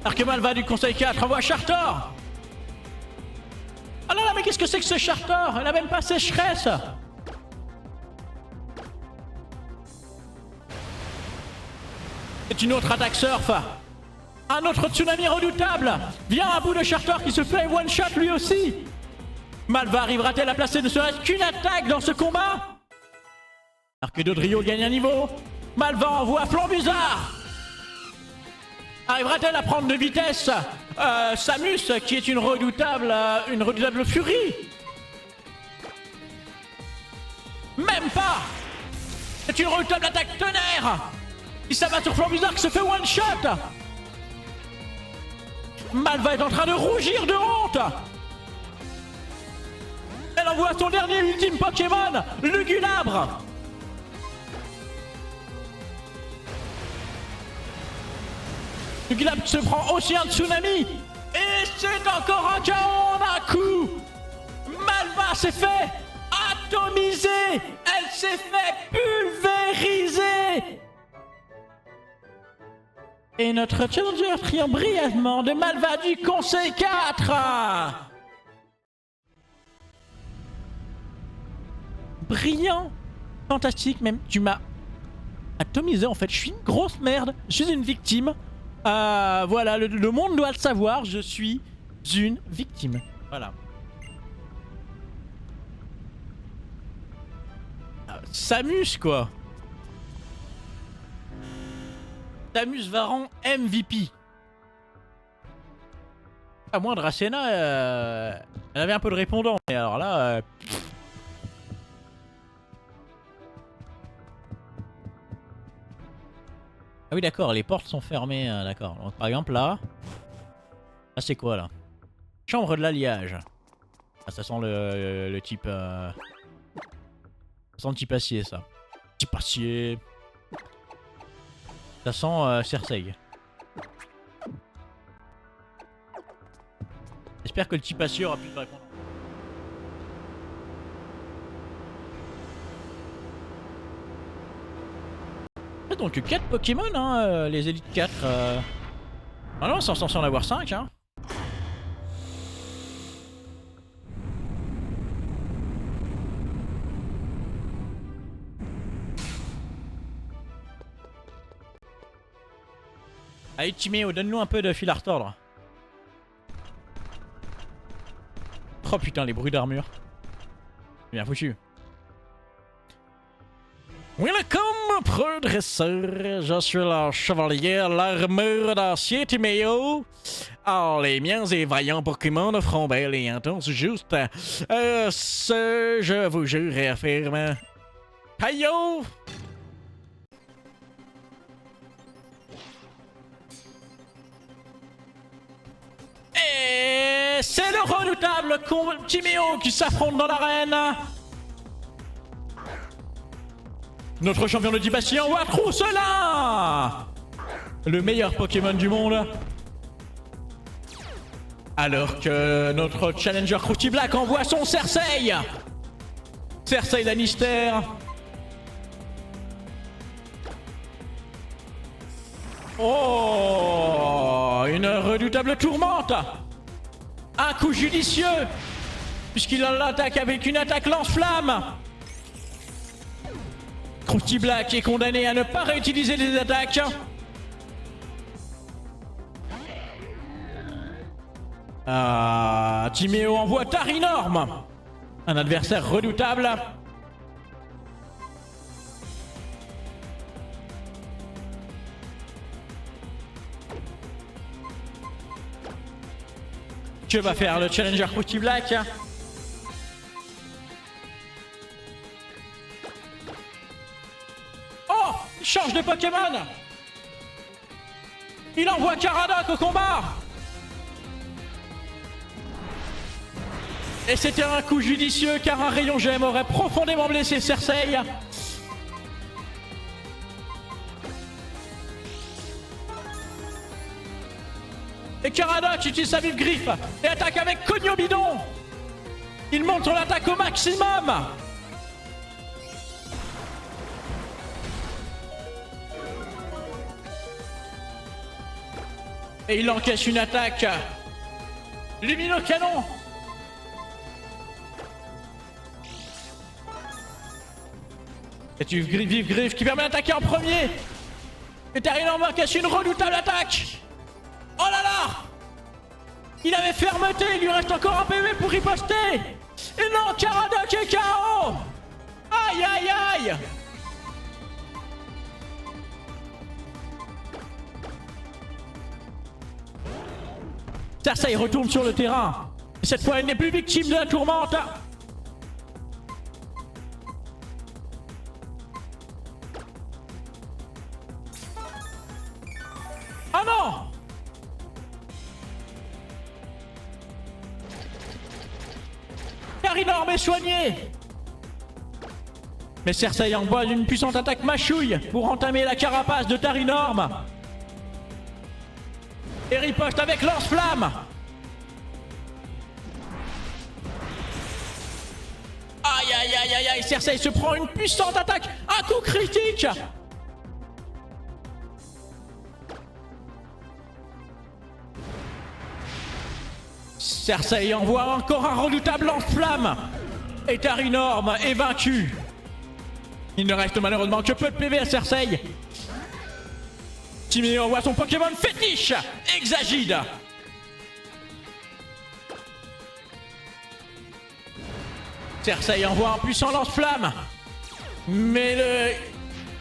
Alors que Malva du Conseil 4 envoie Chartor. Ah là là, mais qu'est-ce que c'est que ce Chartor? Elle a même pas sécheresse. C'est une autre attaque surf. Un autre tsunami redoutable. Vient à bout de Chartor qui se fait one shot lui aussi. Malva arrivera-t-elle à placer ne serait-ce qu'une attaque dans ce combat? Alors que Dodrio gagne un niveau. Malva envoie Flambuzard. Arrivera-t-elle à prendre de vitesse Samus qui est une redoutable furie? Même pas. C'est une redoutable attaque tonnerre. Il s'abat sur Flambuzard qui se fait one shot. Malva est en train de rougir de honte. Elle envoie son dernier ultime Pokémon, Lugulabre. Lugulabre se prend aussi un tsunami. Et c'est encore un KO en un coup. Malva s'est fait atomiser. Elle s'est fait pulvériser. Et notre challenger triomphe brièvement de Malva du Conseil 4. Brillant. Fantastique même. Tu m'as atomisé en fait. Je suis une grosse merde. Je suis une victime. Voilà, le monde doit le savoir. Je suis une victime. Voilà. Samus quoi. Samus Varan MVP. À moins Dracena, elle avait un peu de répondant. Mais alors là... Ah oui d'accord, les portes sont fermées, d'accord. Donc par exemple là... Là c'est quoi là? Chambre de l'alliage. Ah ça sent le type... Ça sent le type acier ça. Type acier... Ça sent Cersei. J'espère que le type acier aura plus de répondre. Donc 4 Pokémon, hein, les Elite 4. Ah non, c'est censé en avoir 5. Hein. Allez Timéo, donne-nous un peu de fil à retordre. Oh putain, les bruits d'armure. Bien foutu. Welcome, progresseur. Je suis le chevalier à l'armure d'acier Timéo. Ah, les miens et vaillants Pokémon feront bel et intense juste. Ce, je vous jure et affirme. Ayo! Et Et c'est le redoutable Timéo qui s'affronte dans l'arène. Notre champion de Dibassi envoie Trousselin, le meilleur Pokémon du monde. Alors que notre challenger Krusty Black envoie son Cersei. Cersei Lannister. Oh, une redoutable tourmente. Un coup judicieux, puisqu'il l'attaque avec une attaque lance-flamme. Krusty Black est condamné à ne pas réutiliser les attaques. Timéo envoie Tarinorm, un adversaire redoutable. Que va faire le challenger Krusty Black? Oh! Il change de Pokémon! Il envoie Caradoc au combat! Et c'était un coup judicieux car un rayon gemme aurait profondément blessé Cersei. Et Caradoc utilise sa vive griffe et attaque avec Cogno Bidon. Il monte son attaque au maximum. Et il encaisse une attaque. Lumino Canon. C'est une vive griffe qui permet d'attaquer en premier. Et Tarinorm encaisse une redoutable attaque. Oh là là! Il avait fermeté, il lui reste encore un PV pour riposter. Et non, Caradoc est KO. Aïe aïe aïe. Cersei retourne sur le terrain. Et cette fois, elle n'est plus victime de la tourmente. Ah non! Tarinorm est soigné. Mais Cersei envoie une puissante attaque mâchouille pour entamer la carapace de Tarinorm. Et riposte avec lance-flamme. Aïe aïe aïe aïe aïe, Cersei se prend une puissante attaque, un coup critique. Cersei envoie encore un redoutable lance-flamme. Et Tarinorm est vaincu. Il ne reste malheureusement que peu de PV à Cersei. Timéo envoie son Pokémon fétiche, Exagide. Cersei envoie un puissant lance-flamme. Mais le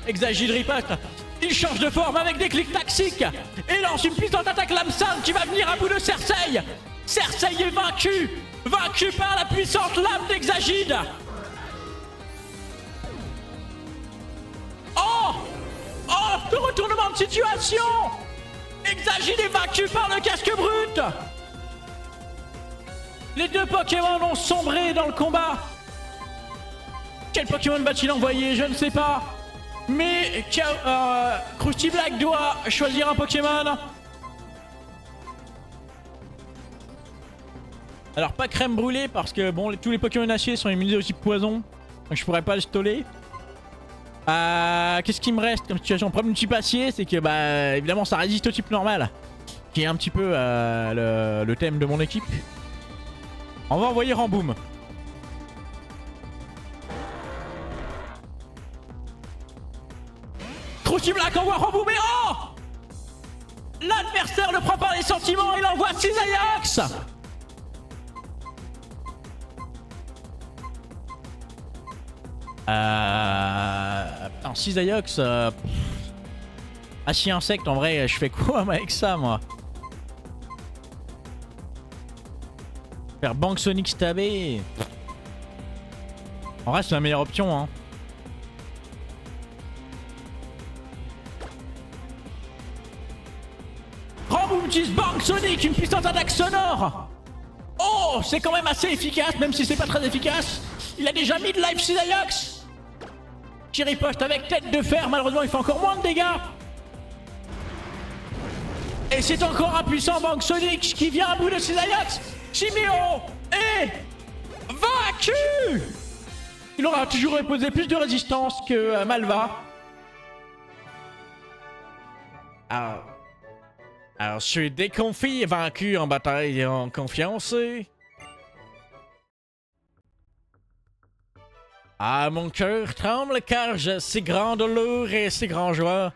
Exagide riposte. Il change de forme avec des clics toxiques et lance une puissante attaque lame-sale qui va venir à bout de Cersei. Cersei est vaincu, vaincu par la puissante lame d'Exagide. Oh! Oh, ce retournement de situation! Exagide est vaincu par le casque brut. Les deux Pokémon ont sombré dans le combat. Quel Pokémon va-t-il envoyer? Je ne sais pas. Mais Krusty Black doit choisir un Pokémon. Alors pas crème brûlée parce que bon, tous les Pokémon acier sont immunisés au type poison. Donc je pourrais pas le stoller. Qu'est-ce qui me reste comme situation? Le problème du type acier, c'est que bah évidemment ça résiste au type normal. Qui est un petit peu le thème de mon équipe. On va envoyer Ramboom. Krusty Black envoie Ramboom et oh! L'adversaire ne prend pas les sentiments, il envoie Cisaillux. Putain, Cisaillux. Acier insecte, en vrai, je fais quoi avec ça, moi? Faire Bank Sonic stabé. En vrai, c'est la meilleure option, hein. Ramboom utilise Bank Sonic, une puissante attaque sonore. Oh, c'est quand même assez efficace, même si c'est pas très efficace. Il a déjà mis de life Psylocke. Qui riposte avec tête de fer, malheureusement il fait encore moins de dégâts. Et c'est encore un puissant Bang Sonic qui vient à bout de Psylocke. Chimio est vaincu. Il aura toujours imposé plus de résistance que Malva. Alors, je suis déconfit et vaincu en bataille en confiance. Ah, mon cœur tremble car j'ai si grande douleur et si grand joie.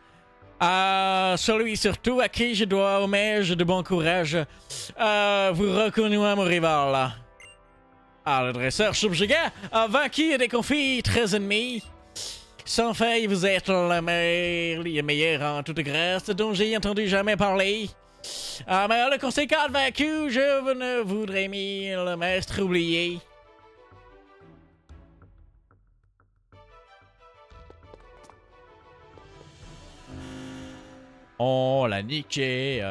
Ah, celui surtout à qui je dois hommage de bon courage. Vous reconnaissez mon rival. Ah, le dresseur subjugué a vaincu et déconfit 13 ennemis. Sans faille, vous êtes le meilleur en toute grâce dont j'ai entendu jamais parler. Ah, mais le conséquent vaincu, je ne voudrais mis le maître oublié. On l'a niqué.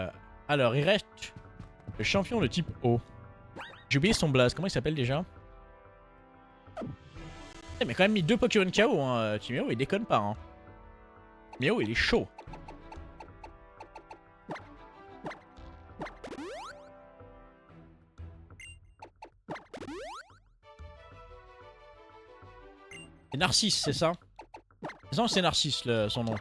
Alors, il reste le champion de type O. J'ai oublié son blaze. Comment il s'appelle déjà? Il m'a quand même mis 2 Pokémon KO. Hein. Timio, il déconne pas. Hein. Timio, il est chaud. C'est Narcisse, c'est ça? Non, c'est Narcisse, son nom.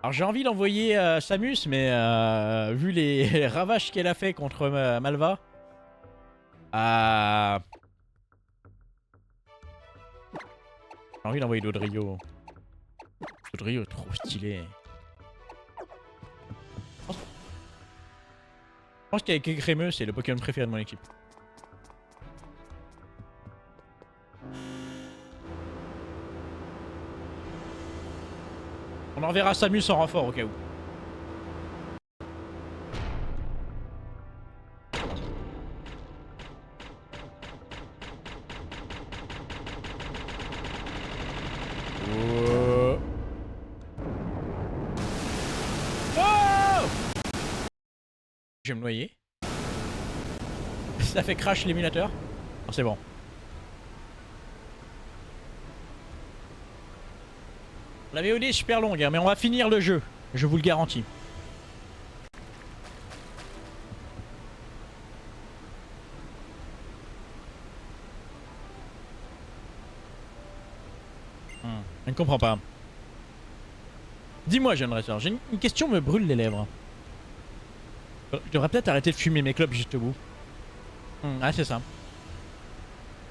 Alors j'ai envie d'envoyer Samus, mais vu les ravages qu'elle a fait contre Malva, j'ai envie d'envoyer Dodrio. Dodrio est trop stylé. Je pense qu'avec Crémeux, c'est le Pokémon préféré de mon équipe. On enverra Samus en renfort au cas où. Oh! Je vais me noyer. Ça fait crash l'émulateur. Oh, c'est bon. La VOD est super longue, hein, mais on va finir le jeu. Je vous le garantis. Je ne comprends pas. Dis-moi, jeune dresseur, j'ai une question me brûle les lèvres. Je devrais peut-être arrêter de fumer mes clopes juste au bout. Ah, c'est ça.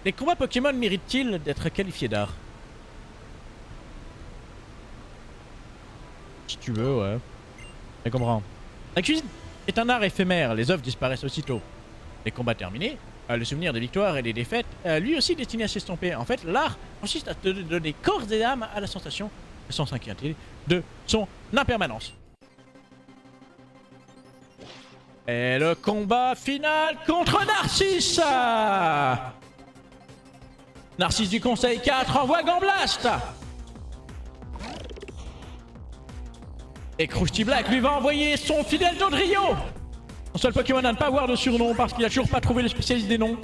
Les combats Pokémon méritent-ils d'être qualifiés d'art? Si tu veux, ouais. Je comprends. La cuisine est un art éphémère, les œuvres disparaissent aussitôt. Les combats terminés, le souvenir des victoires et des défaites, lui aussi destiné à s'estomper. En fait, l'art consiste à te donner corps et âme à la sensation, sans s'inquiéter de son impermanence. Et le combat final contre Narcisse. Narcisse du Conseil 4 envoie Gamblaste. Et Krusty Black lui va envoyer son fidèle Dodrio. Son seul Pokémon à ne pas avoir de surnom parce qu'il a toujours pas trouvé le spécialiste des noms.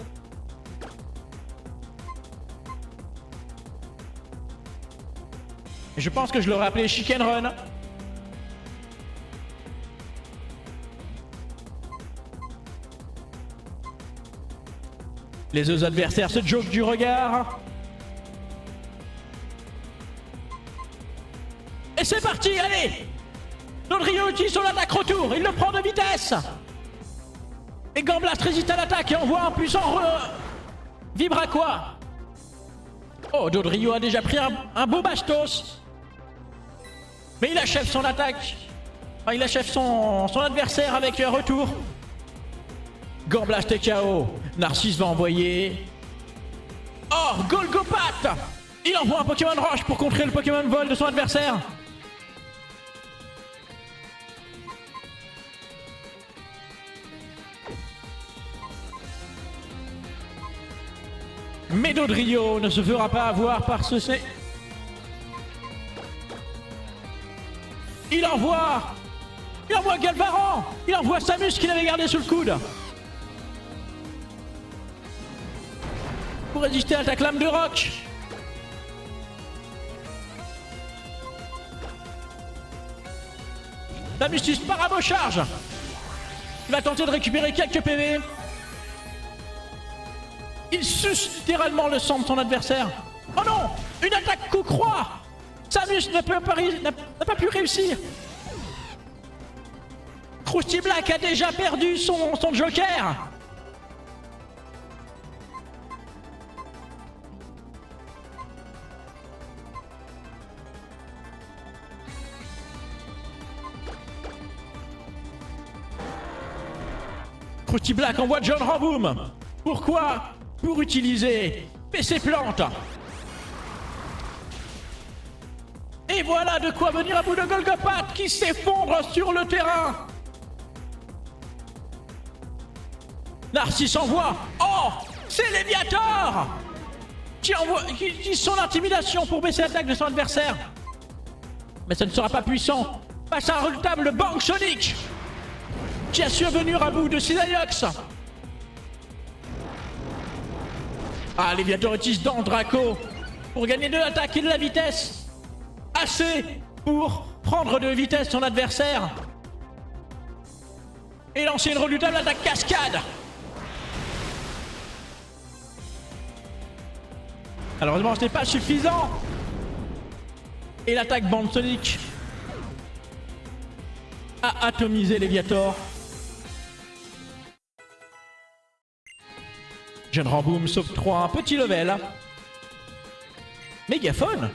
Et je pense que je l'aurais appelé Chicken Run. Les deux adversaires se joquent du regard. Et c'est parti, allez! Dodrio utilise son attaque retour, il le prend de vitesse. Et Gamblaste résiste à l'attaque et envoie un puissant Vibraqua. Oh, Dodrio a déjà pris un beau bastos. Mais il achève son attaque. Enfin, il achève son adversaire avec un retour. Gamblaste est KO. Narcisse va envoyer... Oh, Golgopat. Il envoie un Pokémon Roche pour contrer le Pokémon Vol de son adversaire. Médodrio ne se fera pas avoir par ce... Il envoie Galvaran. Il envoie Samus qu'il avait gardé sous le coude. Pour résister à l'attaque lame de roc. Samus disparaît à vos charges. Il va tenter de récupérer quelques PV. Il suce littéralement le sang de son adversaire. Oh non! Une attaque coup-croix! Samus n'a pas pu réussir. Krusty Black a déjà perdu son joker. Krusty Black envoie John Ramboom. Pourquoi? Pour utiliser PC Plante. Et voilà de quoi venir à bout de Golgopat qui s'effondre sur le terrain. Narcisse envoie. Oh, c'est Léviator qui utilise son intimidation pour baisser l'attaque de son adversaire. Mais ça ne sera pas puissant face à un redoutable Bang Sonic qui a su venir à bout de Sidaiox. Ah, Léviator utilise dans Draco pour gagner de l'attaque et de la vitesse. Assez pour prendre de vitesse son adversaire. Et lancer une redoutable attaque cascade. Malheureusement, ce n'est pas suffisant. Et l'attaque Bang Sonic a atomisé Léviator. John Ramboom s'octroie un petit level. Mégaphone.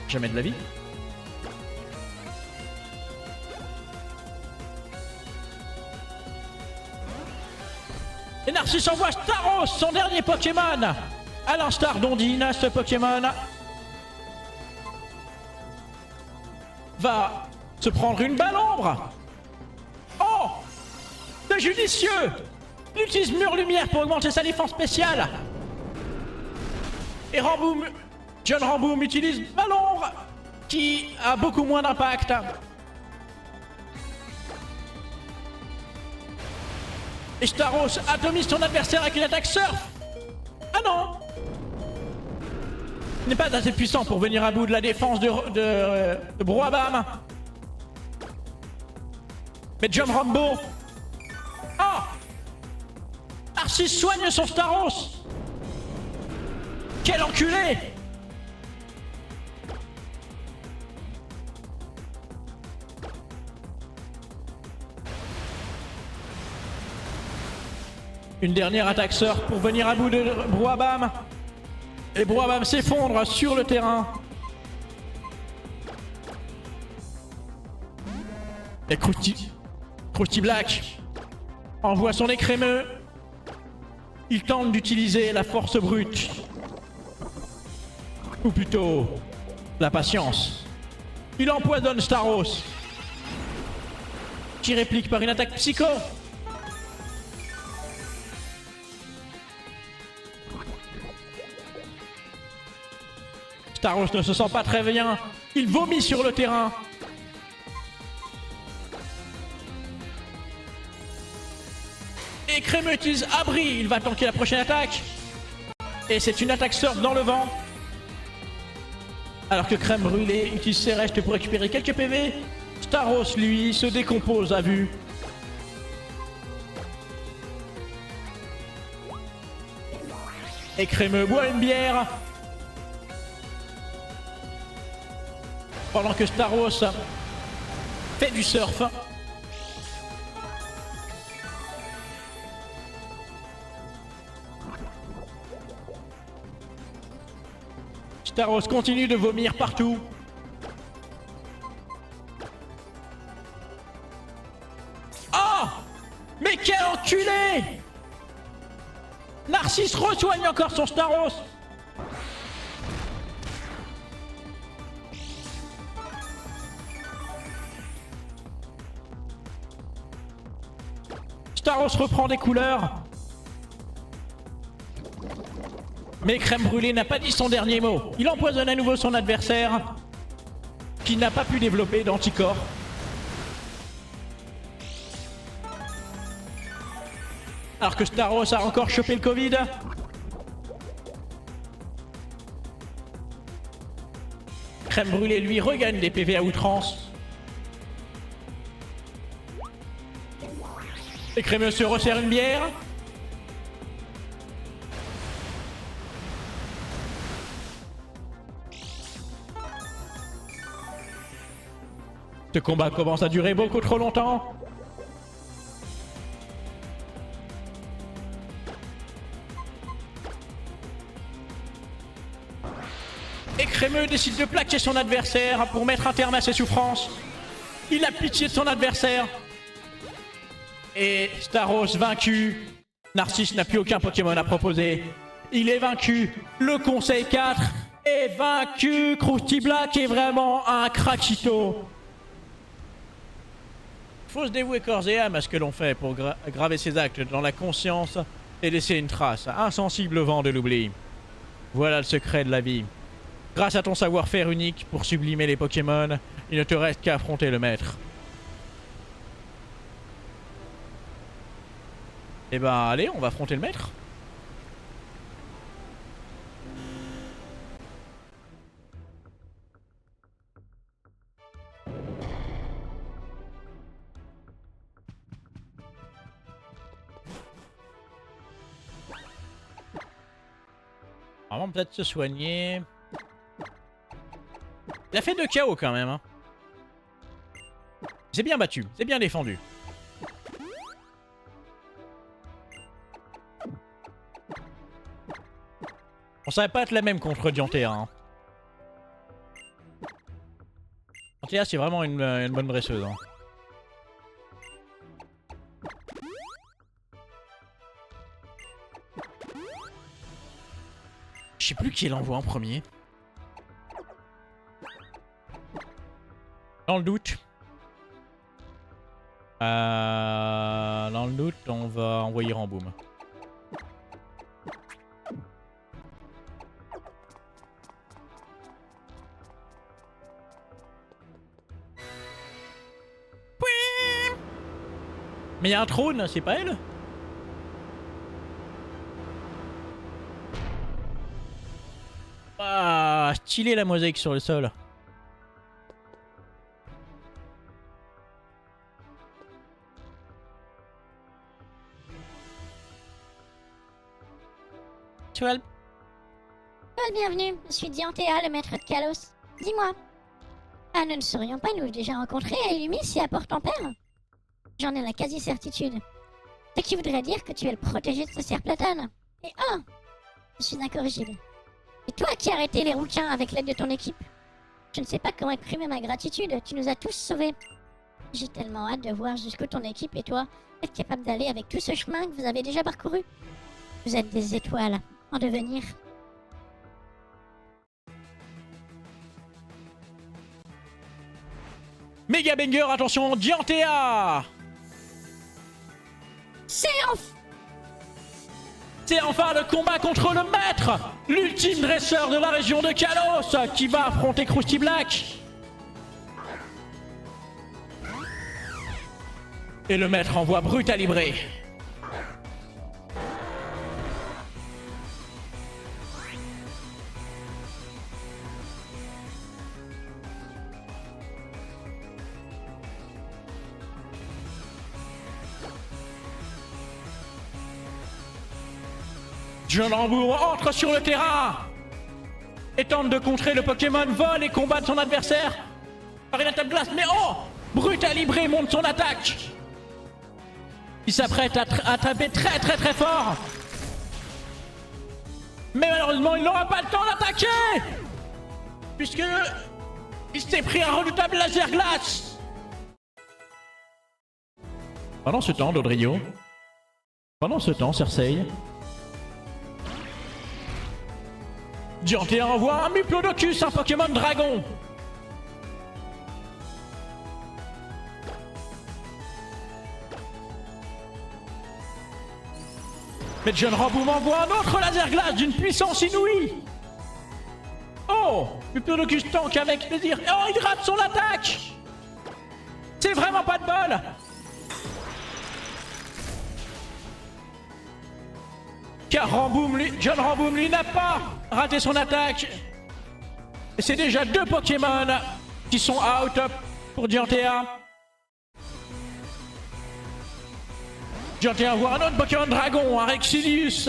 Jamais de la vie. Et Narcisse envoie Staros, son dernier Pokémon. À l'instar d'Ondine, ce Pokémon va se prendre une balle ombre. Oh, c'est judicieux. Il utilise Mur Lumière pour augmenter sa défense spéciale. Et John Ramboom utilise balle ombre qui a beaucoup moins d'impact. Et Staros atomise son adversaire avec une attaque surf. Ah non! Il n'est pas assez puissant pour venir à bout de la défense de Broabam. Mais John Rambo. Ah! Narcisse soigne son Staros. Quel enculé! Une dernière attaque surf pour venir à bout de Broabam. Et Broabam s'effondre sur le terrain. Et Krusty Black envoie son écrémeux. Il tente d'utiliser la force brute. Ou plutôt, la patience. Il empoisonne Staros. Qui réplique par une attaque psycho. Staros ne se sent pas très bien. Il vomit sur le terrain. Et Crémeux utilise Abri. Il va tanker la prochaine attaque. Et c'est une attaque surf dans le vent. Alors que Crème Brûlée utilise ses restes pour récupérer quelques PV. Staros, lui, se décompose à vue. Et Crémeux boit une bière. Pendant que Staros fait du surf. Staros continue de vomir partout. Oh! Mais quel enculé! Narcisse resoigne encore son Staros! Staros reprend des couleurs. Mais Crème Brûlée n'a pas dit son dernier mot. Il empoisonne à nouveau son adversaire, qui n'a pas pu développer d'anticorps. Alors que Staros a encore chopé le Covid. Crème Brûlée, lui, regagne des PV à outrance. Et Crémeux se resserre une bière. Ce combat commence à durer beaucoup trop longtemps. Et Crémeux décide de plaquer son adversaire pour mettre un terme à ses souffrances. Il a pitié de son adversaire. Et Staros vaincu. Narcisse n'a plus aucun Pokémon à proposer. Il est vaincu. Le Conseil 4 est vaincu. Krusty Black est vraiment un craquito. Faut se dévouer corps et âme à ce que l'on fait pour graver ses actes dans la conscience et laisser une trace insensible au vent de l'oubli. Voilà le secret de la vie. Grâce à ton savoir-faire unique pour sublimer les Pokémon, il ne te reste qu'à affronter le maître. Eh ben allez, on va affronter le maître. Vraiment peut-être se soigner. Il a fait 2 KO quand même. Hein. C'est bien battu, c'est bien défendu. On savait pas être la même contre Diantea. Hein. Diantea c'est vraiment une bonne dresseuse. Hein. Je sais plus qui l'envoie en premier. Dans le doute. Dans le doute, on va envoyer Ramboom. Mais il y a un trône, c'est pas elle? Ah, stylé la mosaïque sur le sol. Well, bienvenue, je suis Diantea, le maître de Kalos. Dis-moi. Ah, nous ne serions pas nous déjà rencontrés à Illumis et à Port-en-Père? J'en ai la quasi-certitude. Ce qui voudrait dire que tu es le protégé de ce cerf-platane. Et oh, je suis incorrigible. C'est toi qui as arrêté les rouquins avec l'aide de ton équipe. Je ne sais pas comment exprimer ma gratitude, tu nous as tous sauvés. J'ai tellement hâte de voir jusqu'où ton équipe et toi êtes capables d'aller avec tout ce chemin que vous avez déjà parcouru. Vous êtes des étoiles en devenir. Méga banger, attention, Diantea! C'est enfin le combat contre le maître, l'ultime dresseur de la région de Kalos, qui va affronter Krusty Black. Et le maître envoie Brutalibré. John Rambourg entre sur le terrain et tente de contrer le Pokémon Vol et combattre son adversaire par une attaque glace. Mais oh, Brutalibré monte son attaque. Il s'apprête à taper très fort. Mais malheureusement, il n'aura pas le temps d'attaquer puisque il s'est pris un redoutable laser glace. Pendant ce temps, Dodrio. Pendant ce temps, Cersei. Diantéa envoie un Muplodocus, un Pokémon dragon. Mais John Ramboom envoie un autre laser glace d'une puissance inouïe. Oh, Muplodocus tank avec plaisir. Oh, il rate son attaque. C'est vraiment pas de bol. Car John Ramboom, lui, n'a pas raté son attaque. Et c'est déjà 2 Pokémon qui sont out pour Diantéa. Diantéa voit un autre Pokémon dragon, un Rexilius.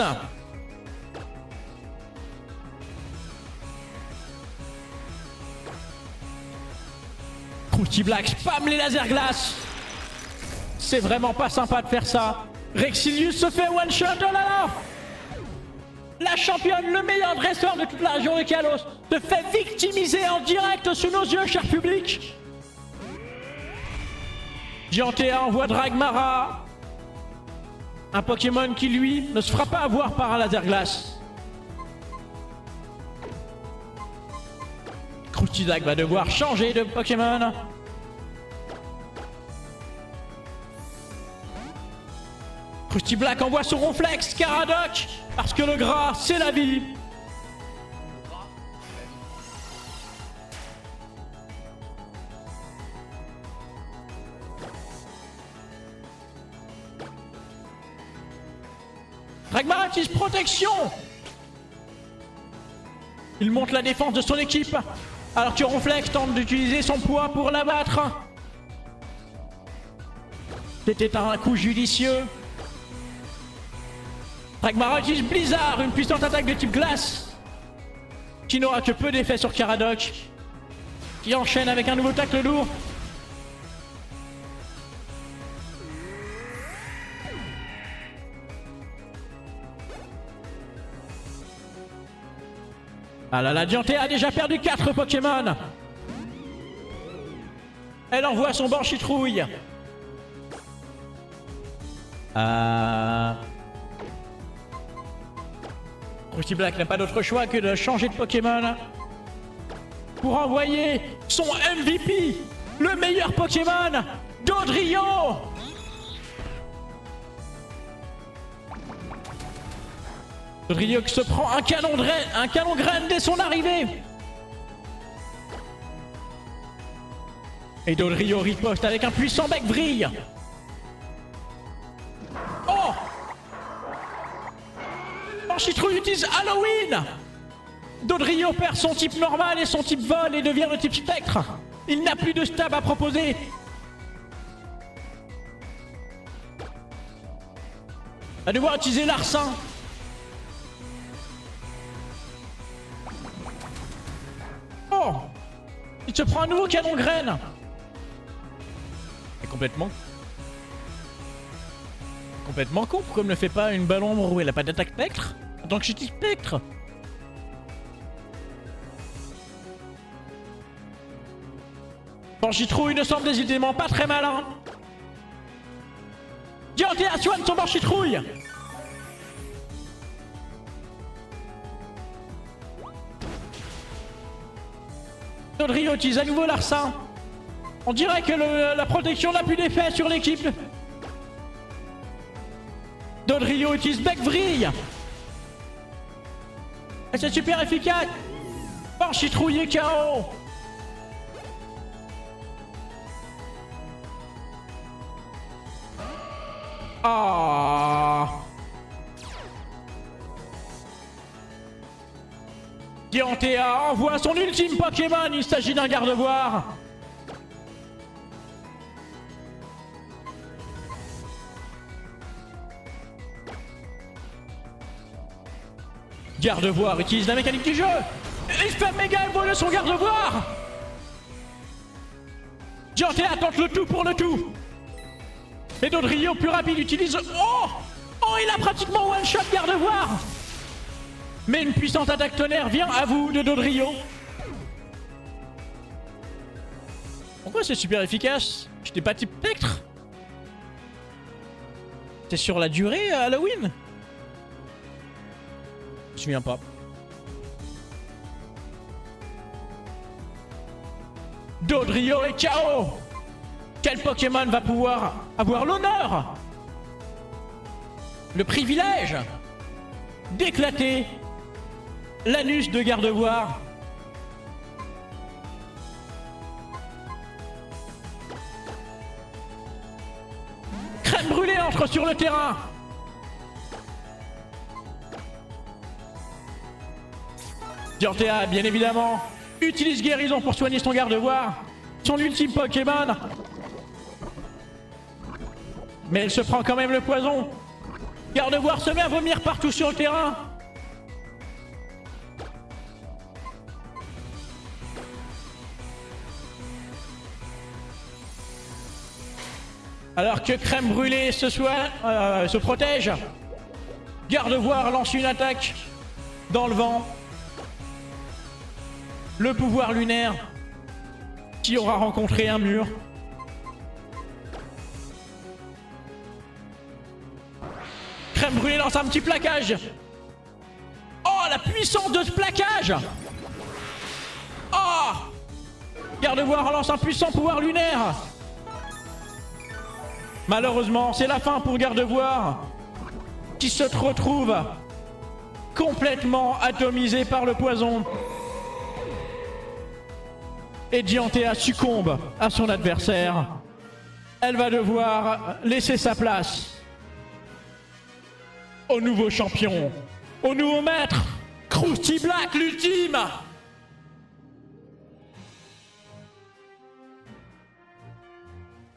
Krusty Black spam les laser glaces. C'est vraiment pas sympa de faire ça. Rexilius se fait one shot, oh là là. La championne, le meilleur dresseur de toute la région de Kalos, se fait victimiser en direct sous nos yeux, cher public. Diantéa envoie Dragmara. Un Pokémon qui, lui, ne se fera pas avoir par un laser glace. Krusty Black va devoir changer de Pokémon. Krusty Black envoie son Ronflex, Caradoc, parce que le gras, c'est la vie. Dragmara utilise protection. Il monte la défense de son équipe, alors que Ronflex tente d'utiliser son poids pour l'abattre. C'était un coup judicieux. Dragmara utilise Blizzard, une puissante attaque de type glace, qui n'aura que peu d'effet sur Caradoc, qui enchaîne avec un nouveau tacle lourd. Ah là là, Diantéa a déjà perdu 4 Pokémon. Elle envoie son Banchitrouille. Krusty Black n'a pas d'autre choix que de changer de Pokémon pour envoyer son MVP, le meilleur Pokémon, Dodrio. Dodrio qui se prend un canon graine dès son arrivée. Et Dodrio riposte avec un puissant bec vrille. Oh! Banchitrouille utilise Halloween. Dodrio perd son type normal et son type vol et devient le type spectre. Il n'a plus de stab à proposer. Va devoir utiliser Larcin. Oh! Il se prend un nouveau canon graine. Et complètement con, pourquoi elle ne fait pas une balle ombre où elle a pas d'attaque spectre? Donc je dis spectre. Banchitrouille ne semble décidément pas très malin. Diantéa soigne son Banchitrouille. Dodrio utilise à nouveau Larcin. On dirait que la protection n'a plus d'effet sur l'équipe. Dodrio utilise bec vrille. Et c'est super efficace. Banchitrouille est KO. Ah. Diantéa envoie son ultime Pokémon. Il s'agit d'un gardevoir. Gardevoir utilise la mécanique du jeu. Il fait méga évoluer son gardevoir. Diantéa tente le tout pour le tout. Et Dodrio plus rapide utilise... Oh! Oh, il a pratiquement one-shot gardevoir. Mais une puissante attaque tonnerre vient à vous de Dodrio. Pourquoi c'est super efficace? J'étais pas type spectre? C'est sur la durée Halloween? Je me souviens pas. Dodrio est KO. Quel Pokémon va pouvoir avoir l'honneur, le privilège d'éclater l'anus de Gardevoir? Crème brûlée entre sur le terrain. Diantea, bien évidemment, utilise guérison pour soigner son Gardevoir, son ultime Pokémon. Mais elle se prend quand même le poison. Gardevoir se met à vomir partout sur le terrain. Alors que Crème Brûlée se protège, Gardevoir lance une attaque dans le vent. Le pouvoir lunaire qui aura rencontré un mur. Crème Brûlée lance un petit plaquage. Oh, la puissance de ce plaquage! Oh! Gardevoir lance un puissant pouvoir lunaire. Malheureusement, c'est la fin pour Gardevoir, qui se retrouve complètement atomisé par le poison. Et Diantea succombe à son adversaire. Elle va devoir laisser sa place au nouveau champion, au nouveau maître, Krusty Black l'ultime.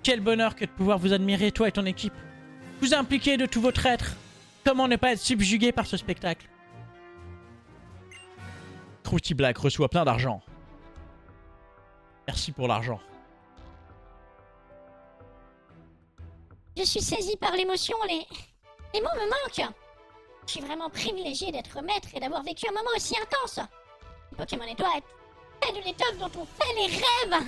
Quel bonheur que de pouvoir vous admirer, toi et ton équipe. Vous impliquer de tous vos traîtres. Comment ne pas être subjugué par ce spectacle? Krusty Black reçoit plein d'argent. Merci pour l'argent. Je suis saisie par l'émotion, les mots me manquent. Je suis vraiment privilégiée d'être maître et d'avoir vécu un moment aussi intense. Pokémon et toi est de l'étoffe dont on fait les rêves.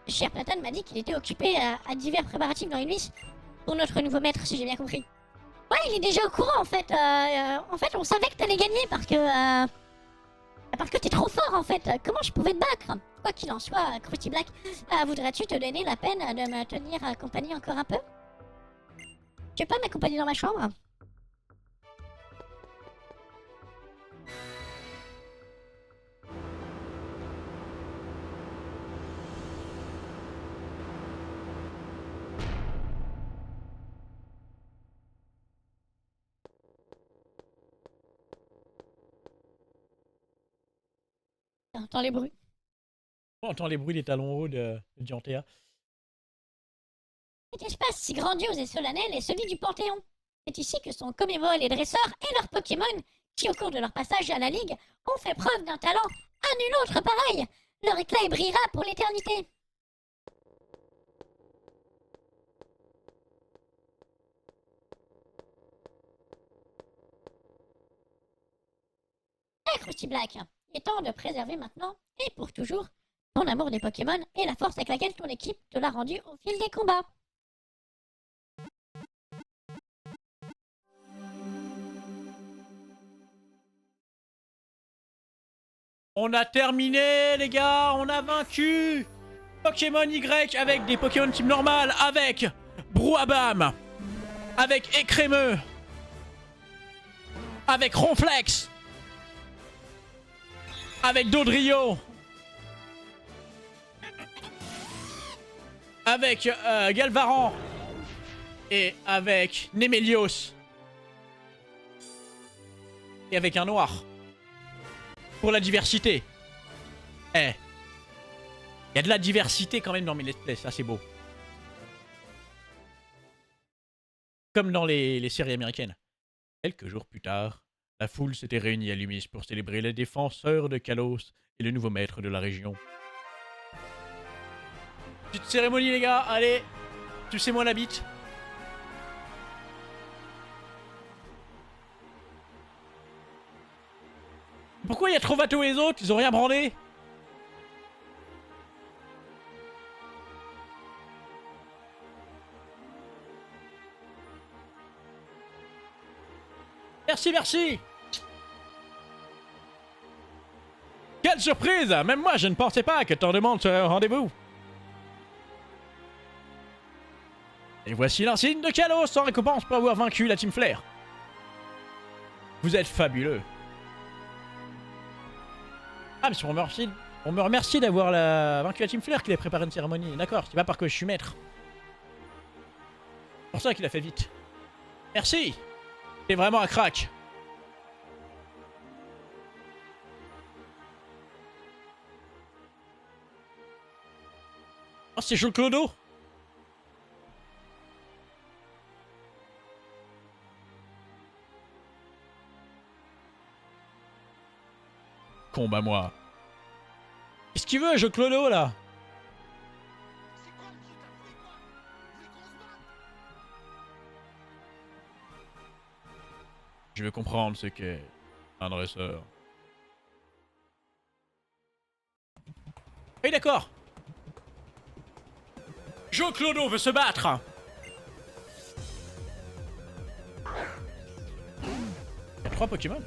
Cher Platane m'a dit qu'il était occupé à divers préparatifs dans Illumis pour notre nouveau maître, si j'ai bien compris. Ouais, il est déjà au courant, en fait. En fait, on savait que t'allais gagner parce que t'es trop fort, en fait. Comment je pouvais te battre? Quoi qu'il en soit, Krusty Black, voudrais-tu te donner la peine de me tenir compagnie encore un peu? Tu veux pas m'accompagner dans ma chambre? J'entends les bruits. On entend les bruits des talons hauts de Diantea. Cet espace si grandiose et solennel est celui du Panthéon. C'est ici que sont commémorés les dresseurs et leurs Pokémon qui, au cours de leur passage à la Ligue, ont fait preuve d'un talent à nul autre pareil. Leur éclat brillera pour l'éternité. Krusty Black, il est temps de préserver maintenant, et pour toujours, ton amour des Pokémon et la force avec laquelle ton équipe te l'a rendu au fil des combats. On a terminé, les gars. On a vaincu Pokémon Y avec des Pokémon type normal, avec Brouhabam, avec Écrémeux, avec Ronflex, avec Dodrio, avec Galvaran et avec Némélios et avec un noir. Pour la diversité. Eh. Il y a de la diversité quand même dans mes let's play, ça c'est beau. Comme dans les séries américaines. Quelques jours plus tard, la foule s'était réunie à Lumis pour célébrer les défenseurs de Kalos et le nouveau maître de la région. Petite cérémonie les gars, allez, sucez-moi la bite. Pourquoi il y a Trovato et les autres? Ils ont rien branlé. Merci, merci. Quelle surprise! Même moi, je ne pensais pas que tant de monde serait au rendez-vous. Et voici l'insigne de Kalos en récompense pour avoir vaincu la Team Flair. Vous êtes fabuleux. Ah, mais on me remercie d'avoir vaincu la Team Flair qu'il a préparé une cérémonie. D'accord, c'est pas parce que je suis maître. C'est pour ça qu'il a fait vite. Merci. C'est vraiment un crack. Oh, c'est Joe Clodo. Combat-moi. Qu'est-ce qu'il veut, Joe Clodo, là? C'est quoi le truc? Vous voulez quoi? Vous voulez qu'on se batte? Je veux comprendre ce qu'est un dresseur. Oui, d'accord. Joe Clodo veut se battre. Il y a 3 Pokémon.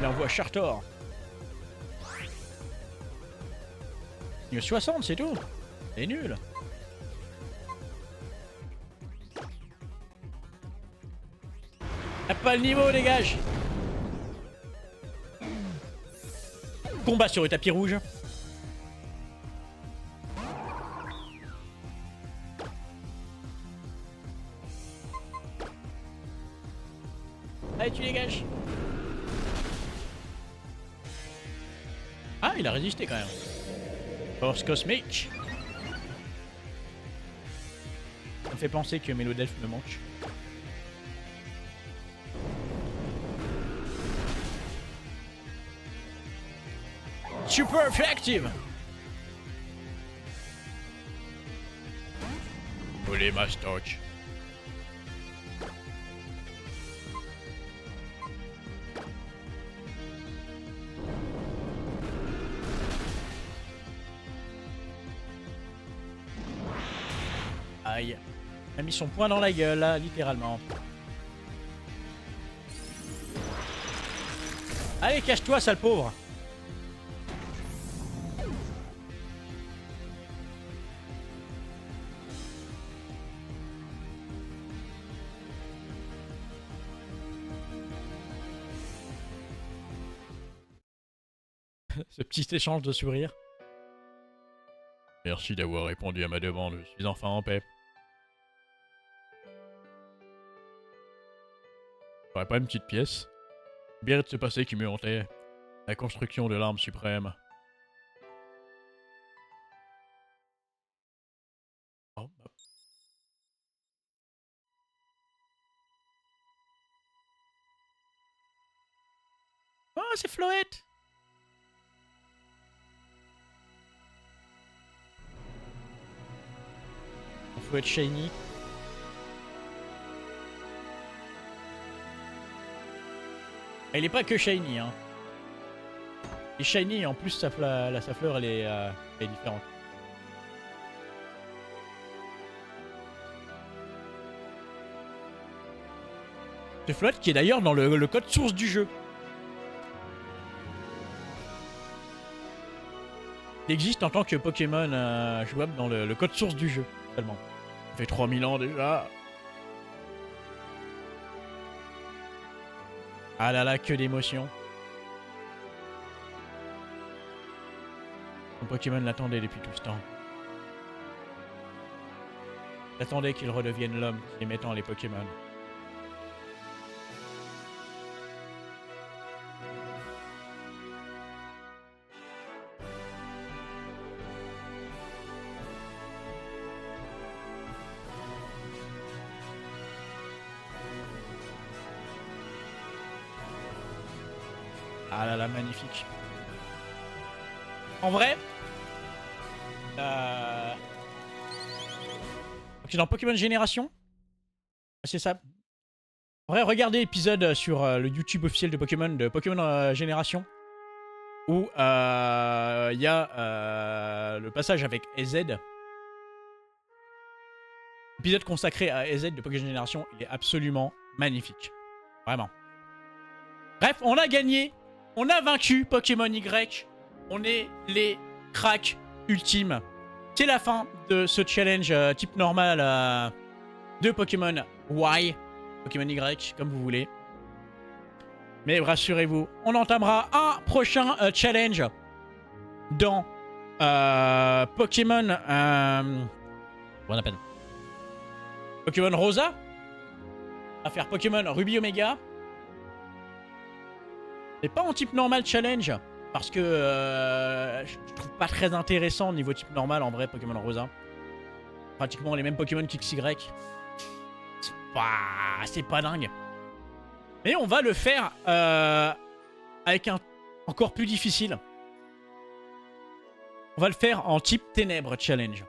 Il envoie Chartor. Il y a 60, c'est tout. C'est nul. T'as pas le niveau, dégage. Combat sur le tapis rouge. Allez, tu dégages. Ah, il a résisté quand même. Force cosmique. Ça me fait penser que Mélodelph me manque. Super effective. Holy Mastoch. Aïe. Il a mis son poing dans la gueule, là, littéralement. Allez, cache-toi, sale pauvre. Ce petit échange de sourires. Merci d'avoir répondu à ma demande, je suis enfin en paix. J'aurais pas une petite pièce? Bien de se passer qui me hantait. La construction de l'arme suprême. Oh, bah. Oh, c'est Floette! Faut être shiny. Il est pas que shiny, hein. Il est shiny et en plus sa fleur elle est différente. C'est Flotte qui est d'ailleurs dans le code source du jeu. Il existe en tant que Pokémon jouable dans le code source du jeu seulement. Ça fait 3000 ans déjà. Ah là là, que d'émotions. Mon Pokémon l'attendait depuis tout ce temps. J'attendais qu'il redevienne l'homme qui aimait tant les Pokémon. Ah là là, magnifique. En vrai, donc dans Pokémon Génération, c'est ça. En vrai, regardez l'épisode sur le YouTube officiel de Pokémon Génération, où il y a le passage avec EZ. L'épisode consacré à EZ de Pokémon Génération, il est absolument magnifique. Vraiment. Bref, on a gagné. On a vaincu Pokémon Y. On est les cracks ultimes. C'est la fin de ce challenge type normal de Pokémon Y. Pokémon Y, comme vous voulez. Mais rassurez-vous, on entamera un prochain challenge dans Pokémon... comment on appelle Pokémon Rosa. On va faire Pokémon Ruby Omega. Mais pas en type normal challenge. Parce que je trouve pas très intéressant au niveau type normal en vrai Pokémon Rosa. Pratiquement les mêmes Pokémon qu'XY. C'est pas dingue. Mais on va le faire avec un encore plus difficile. On va le faire en type Ténèbres Challenge.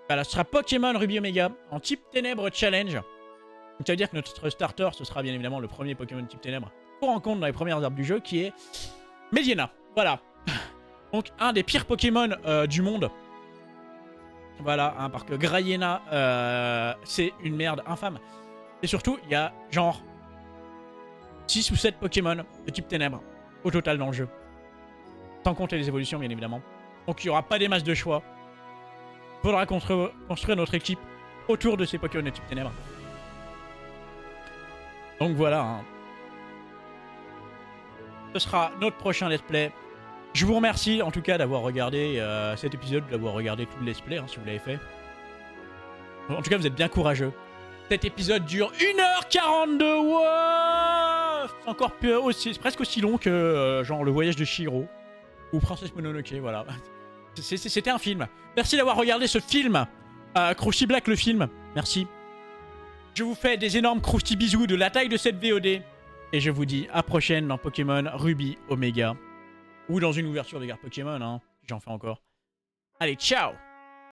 Voilà, ce sera Pokémon Ruby Omega en type Ténèbres Challenge. Donc ça veut dire que notre starter, ce sera bien évidemment le premier Pokémon type Ténèbres qu'on rencontre dans les premières herbes du jeu, qui est Mediana. Voilà. Donc un des pires Pokémon du monde. Voilà, hein, parce que Grayena, c'est une merde infâme. Et surtout, il y a genre 6 ou 7 Pokémon de type Ténèbres au total dans le jeu. Sans compter les évolutions, bien évidemment. Donc il n'y aura pas des masses de choix. Il faudra construire notre équipe autour de ces Pokémon de type Ténèbres. Donc voilà. Hein. Ce sera notre prochain let's play. Je vous remercie en tout cas d'avoir regardé cet épisode, d'avoir regardé tout le let's play, hein, si vous l'avez fait. En tout cas, vous êtes bien courageux. Cet épisode dure 1h42. Wow, c'est encore aussi, c'est presque aussi long que genre le voyage de Chihiro ou Princesse Mononoke. Voilà. C'était un film. Merci d'avoir regardé ce film. Krusty Black le film. Merci. Je vous fais des énormes Krusty bisous de la taille de cette VOD. Et je vous dis à prochaine dans Pokémon Ruby Omega. Ou dans une ouverture de carte Pokémon, hein. J'en fais encore. Allez, ciao!